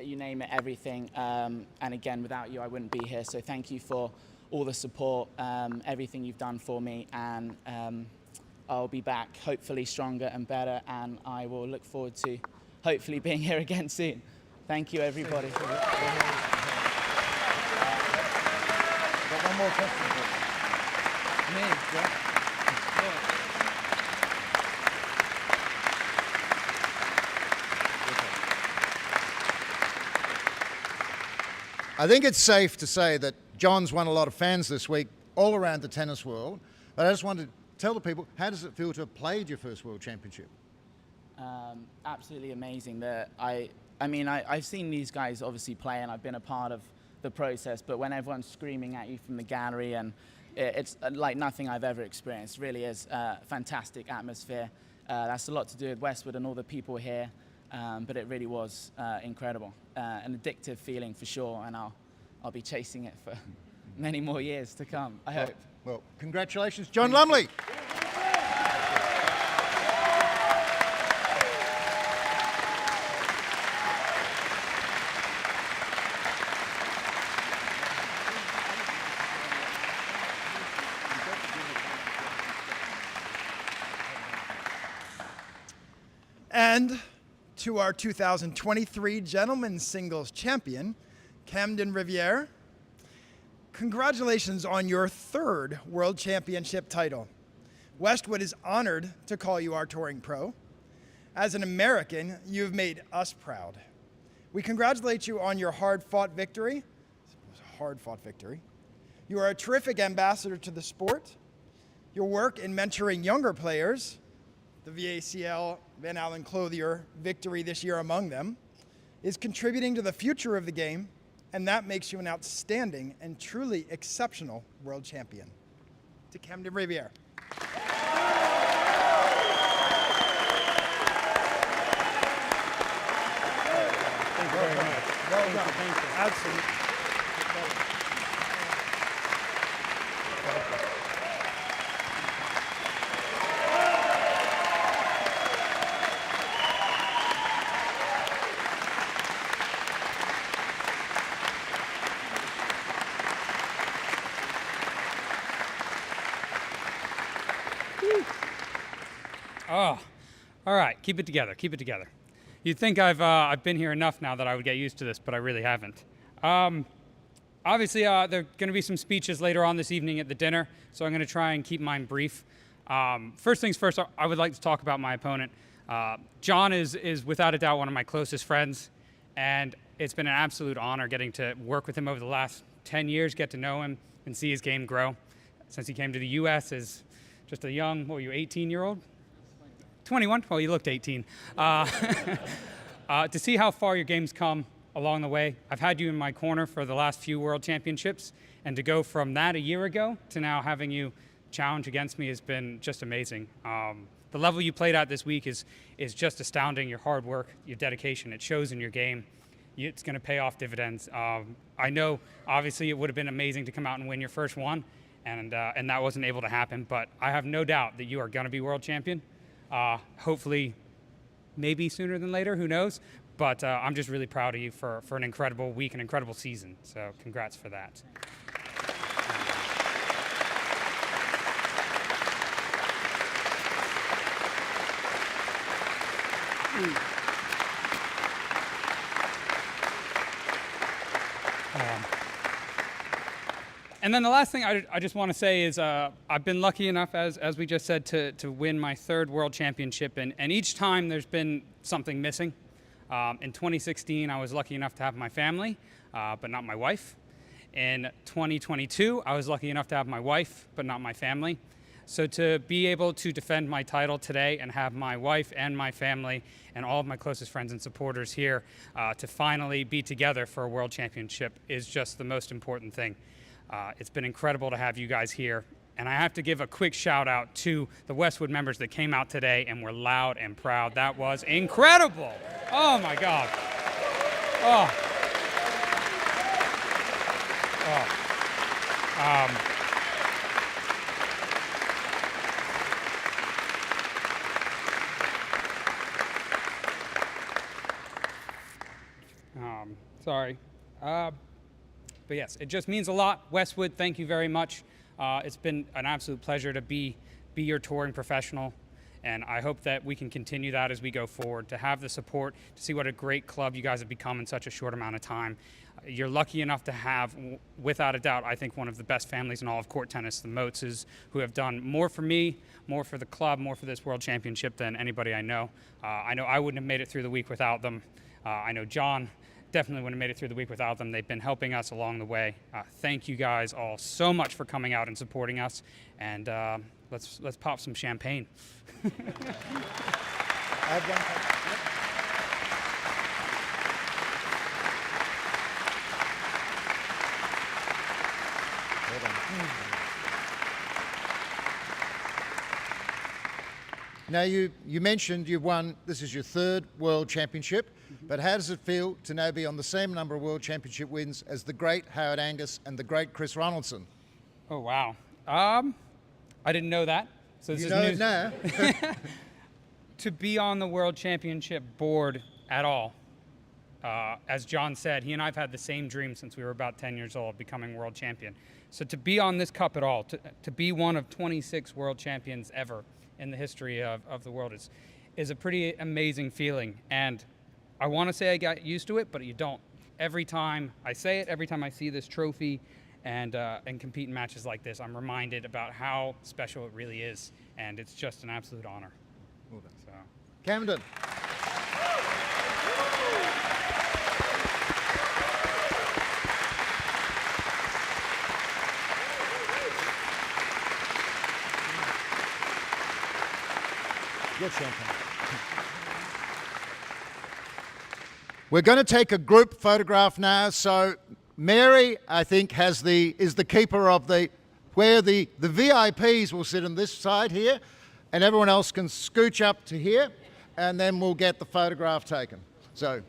you name it, everything. And again, without you I wouldn't be here, so thank you for all the support, everything you've done for me, and I'll be back hopefully stronger and better, and I will look forward to hopefully being here again soon. Thank you, everybody. One more question, please. Me, yeah? I think it's safe to say that John's won a lot of fans this week all around the tennis world. But I just wanted to tell the people, how does it feel to have played your first World Championship? Absolutely amazing. I've seen these guys obviously play, and I've been a part of the process, but when everyone's screaming at you from the gallery, and it's like nothing I've ever experienced. Really is a fantastic atmosphere. That's a lot to do with Westwood and all the people here, but it really was incredible. An addictive feeling for sure, and I'll be chasing it for many more years to come, I hope. Well, congratulations, John Lumley. And to our 2023 Gentlemen's Singles Champion, Camden Riviere, congratulations on your third World Championship title. Westwood is honored to call you our touring pro. As an American, you've made us proud. We congratulate you on your hard-fought victory. It was a hard-fought victory. You are a terrific ambassador to the sport. Your work in mentoring younger players, the VACL Van Allen Clothier victory this year among them, is contributing to the future of the game, and that makes you an outstanding and truly exceptional world champion. to Camden Riviere. Thank you very much. Well done. Thank you. Absolutely. Oh, all right. Keep it together. Keep it together. You'd think I've been here enough now that I would get used to this, but I really haven't. Obviously, there are going to be some speeches later on this evening at the dinner, so I'm going to try and keep mine brief. First things first, I would like to talk about my opponent. John is without a doubt one of my closest friends, and it's been an absolute honor getting to work with him over the last 10 years, get to know him, and see his game grow. Since he came to the U.S. as just a young, what were you, 18-year-old? 21? Well, you looked 18. To see how far your game's come along the way. I've had you in my corner for the last few World Championships, and to go from that a year ago to now having you challenge against me has been just amazing. The level you played at this week is just astounding. Your hard work, your dedication, it shows in your game. It's going to pay off dividends. I know, obviously, it would have been amazing to come out and win your first one, and that wasn't able to happen, but I have no doubt that you are going to be world champion. Hopefully, maybe sooner than later, who knows? But I'm just really proud of you for an incredible week, an incredible season. So congrats for that. And then the last thing I just want to say is I've been lucky enough, as we just said, to win my third World Championship. And each time there's been something missing. In 2016, I was lucky enough to have my family, but not my wife. In 2022, I was lucky enough to have my wife, but not my family. So to be able to defend my title today and have my wife and my family and all of my closest friends and supporters here to finally be together for a World Championship is just the most important thing. It's been incredible to have you guys here. And I have to give a quick shout out to the Westwood members that came out today and were loud and proud. That was incredible. Oh my God. Oh. Sorry. But yes, it just means a lot. Westwood, thank you very much. It's been an absolute pleasure to be your touring professional, and I hope that we can continue that as we go forward, to have the support, to see what a great club you guys have become in such a short amount of time. You're lucky enough to have, without a doubt, I think one of the best families in all of court tennis, the Moatses, who have done more for me, more for the club, more for this World Championship than anybody I know. I know I wouldn't have made it through the week without them. I know John definitely wouldn't have made it through the week without them. They've been helping us along the way. Thank you guys all so much for coming out and supporting us. And let's pop some champagne. I have one comment. Now, you mentioned you've won, this is your third World Championship, but how does it feel to now be on the same number of World Championship wins as the great Howard Angus and the great Chris Ronaldson? Oh, wow. I didn't know that. So this You is know news. it now. To be on the World Championship board at all, as John said, he and I have had the same dream since we were about 10 years old, becoming world champion. So to be on this cup at all, to be one of 26 world champions ever in the history of the world is a pretty amazing feeling. And I want to say I got used to it, but you don't. Every time I say it, every time I see this trophy and compete in matches like this, I'm reminded about how special it really is. And it's just an absolute honor. So. Camden. Get champagne. We're going to take a group photograph now. So Mary, I think, is the keeper of the where the VIPs will sit on this side here, and everyone else can scooch up to here, and then we'll get the photograph taken. So.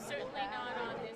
Certainly not on this.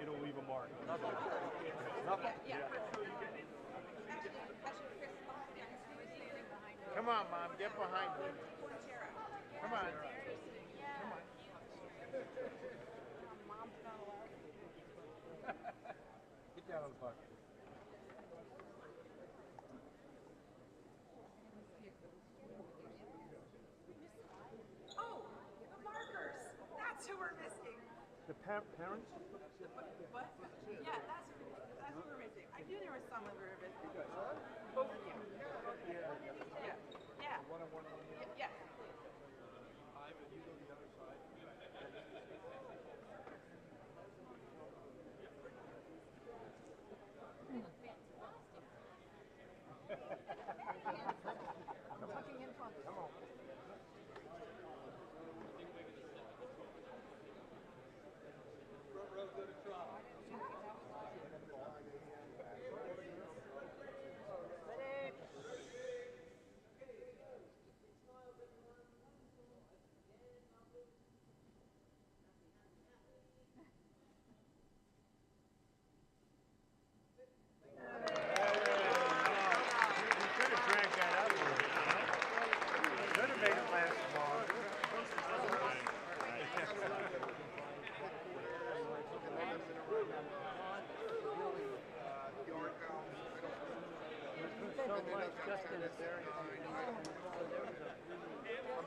It'll leave a mark. Come on, Mom, get behind me. Come on. Get down on the bucket. Oh, the markers. That's who we're missing. The parents? What? Yeah, that's who we're missing. I knew there was someone we were missing. Both of you. Yeah. Yeah. Yeah.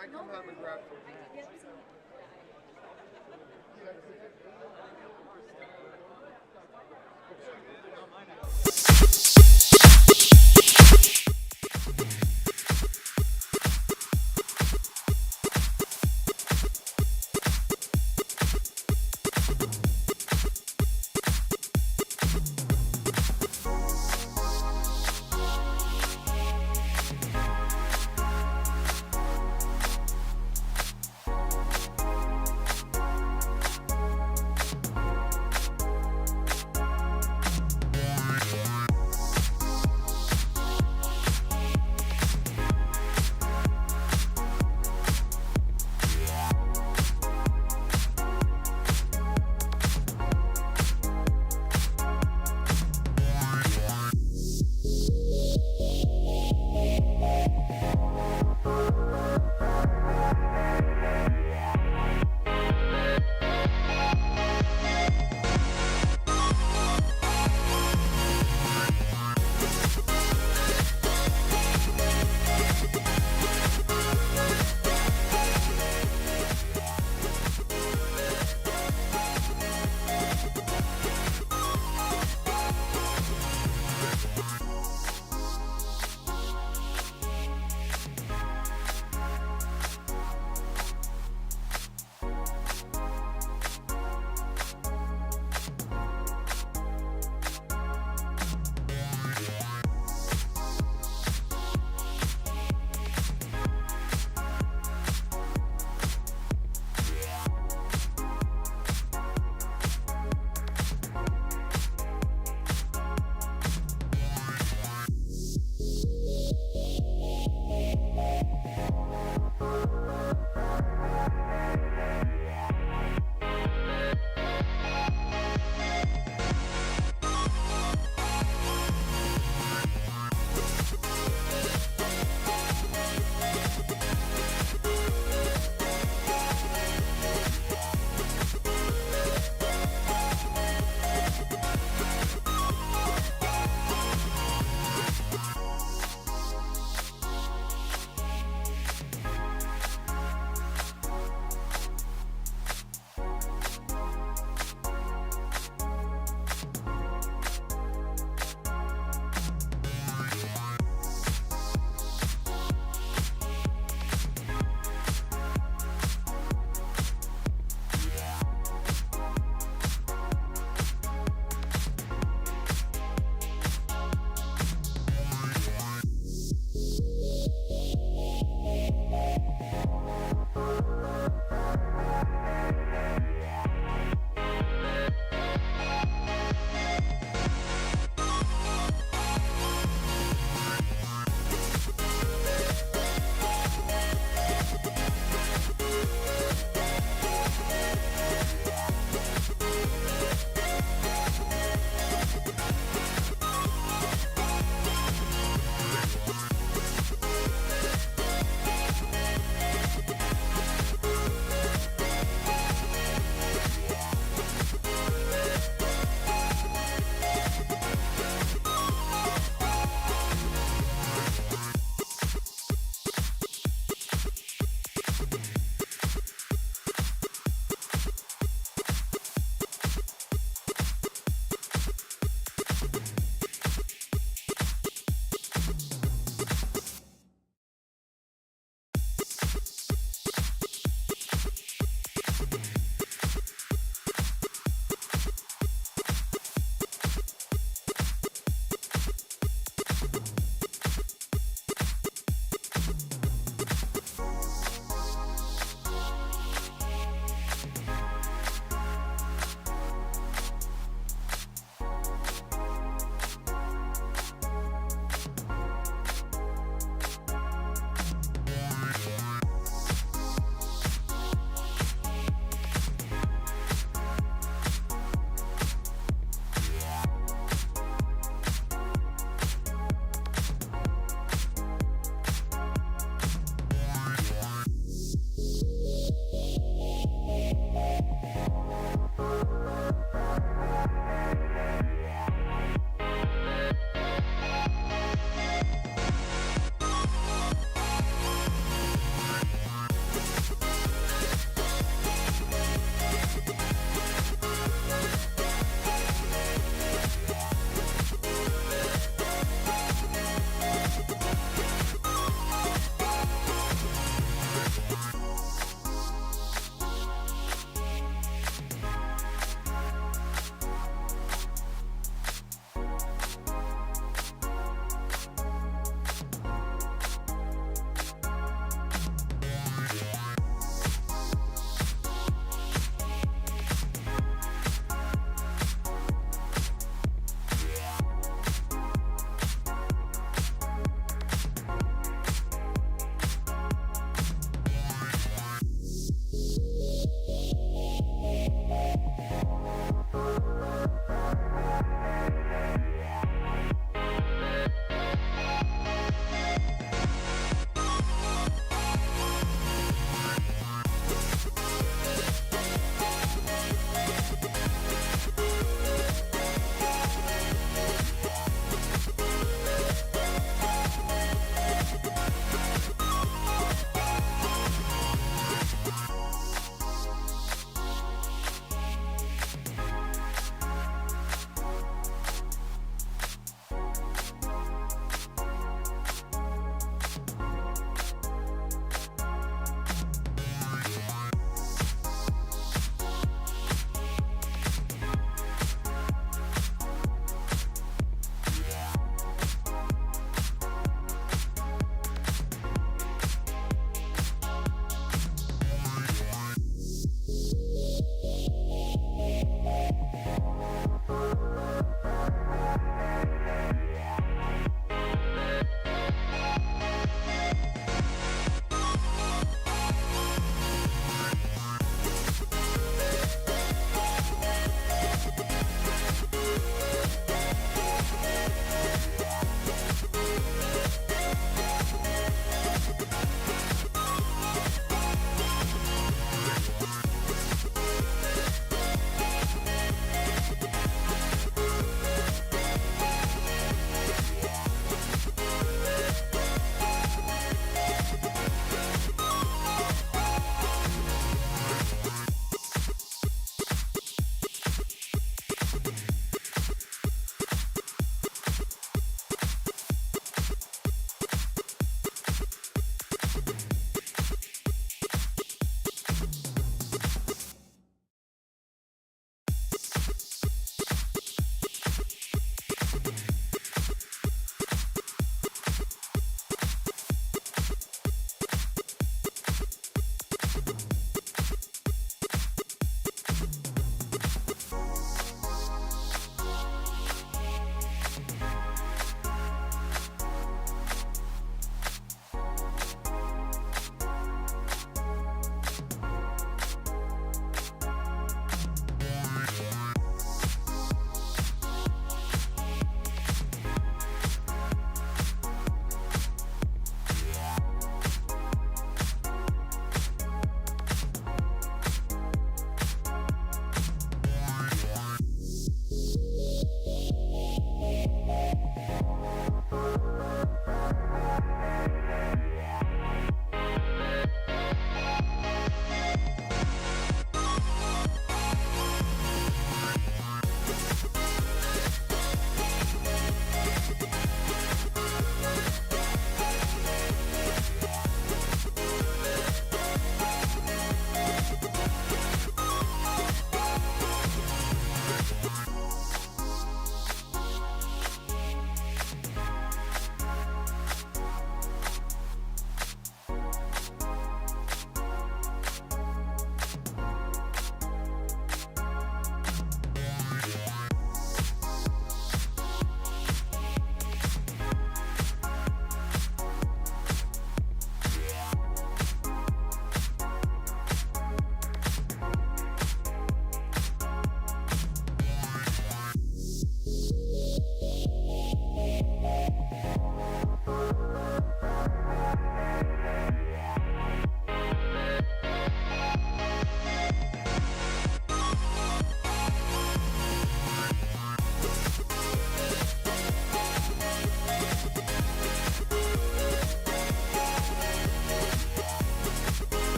might come home and grab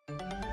Thank you.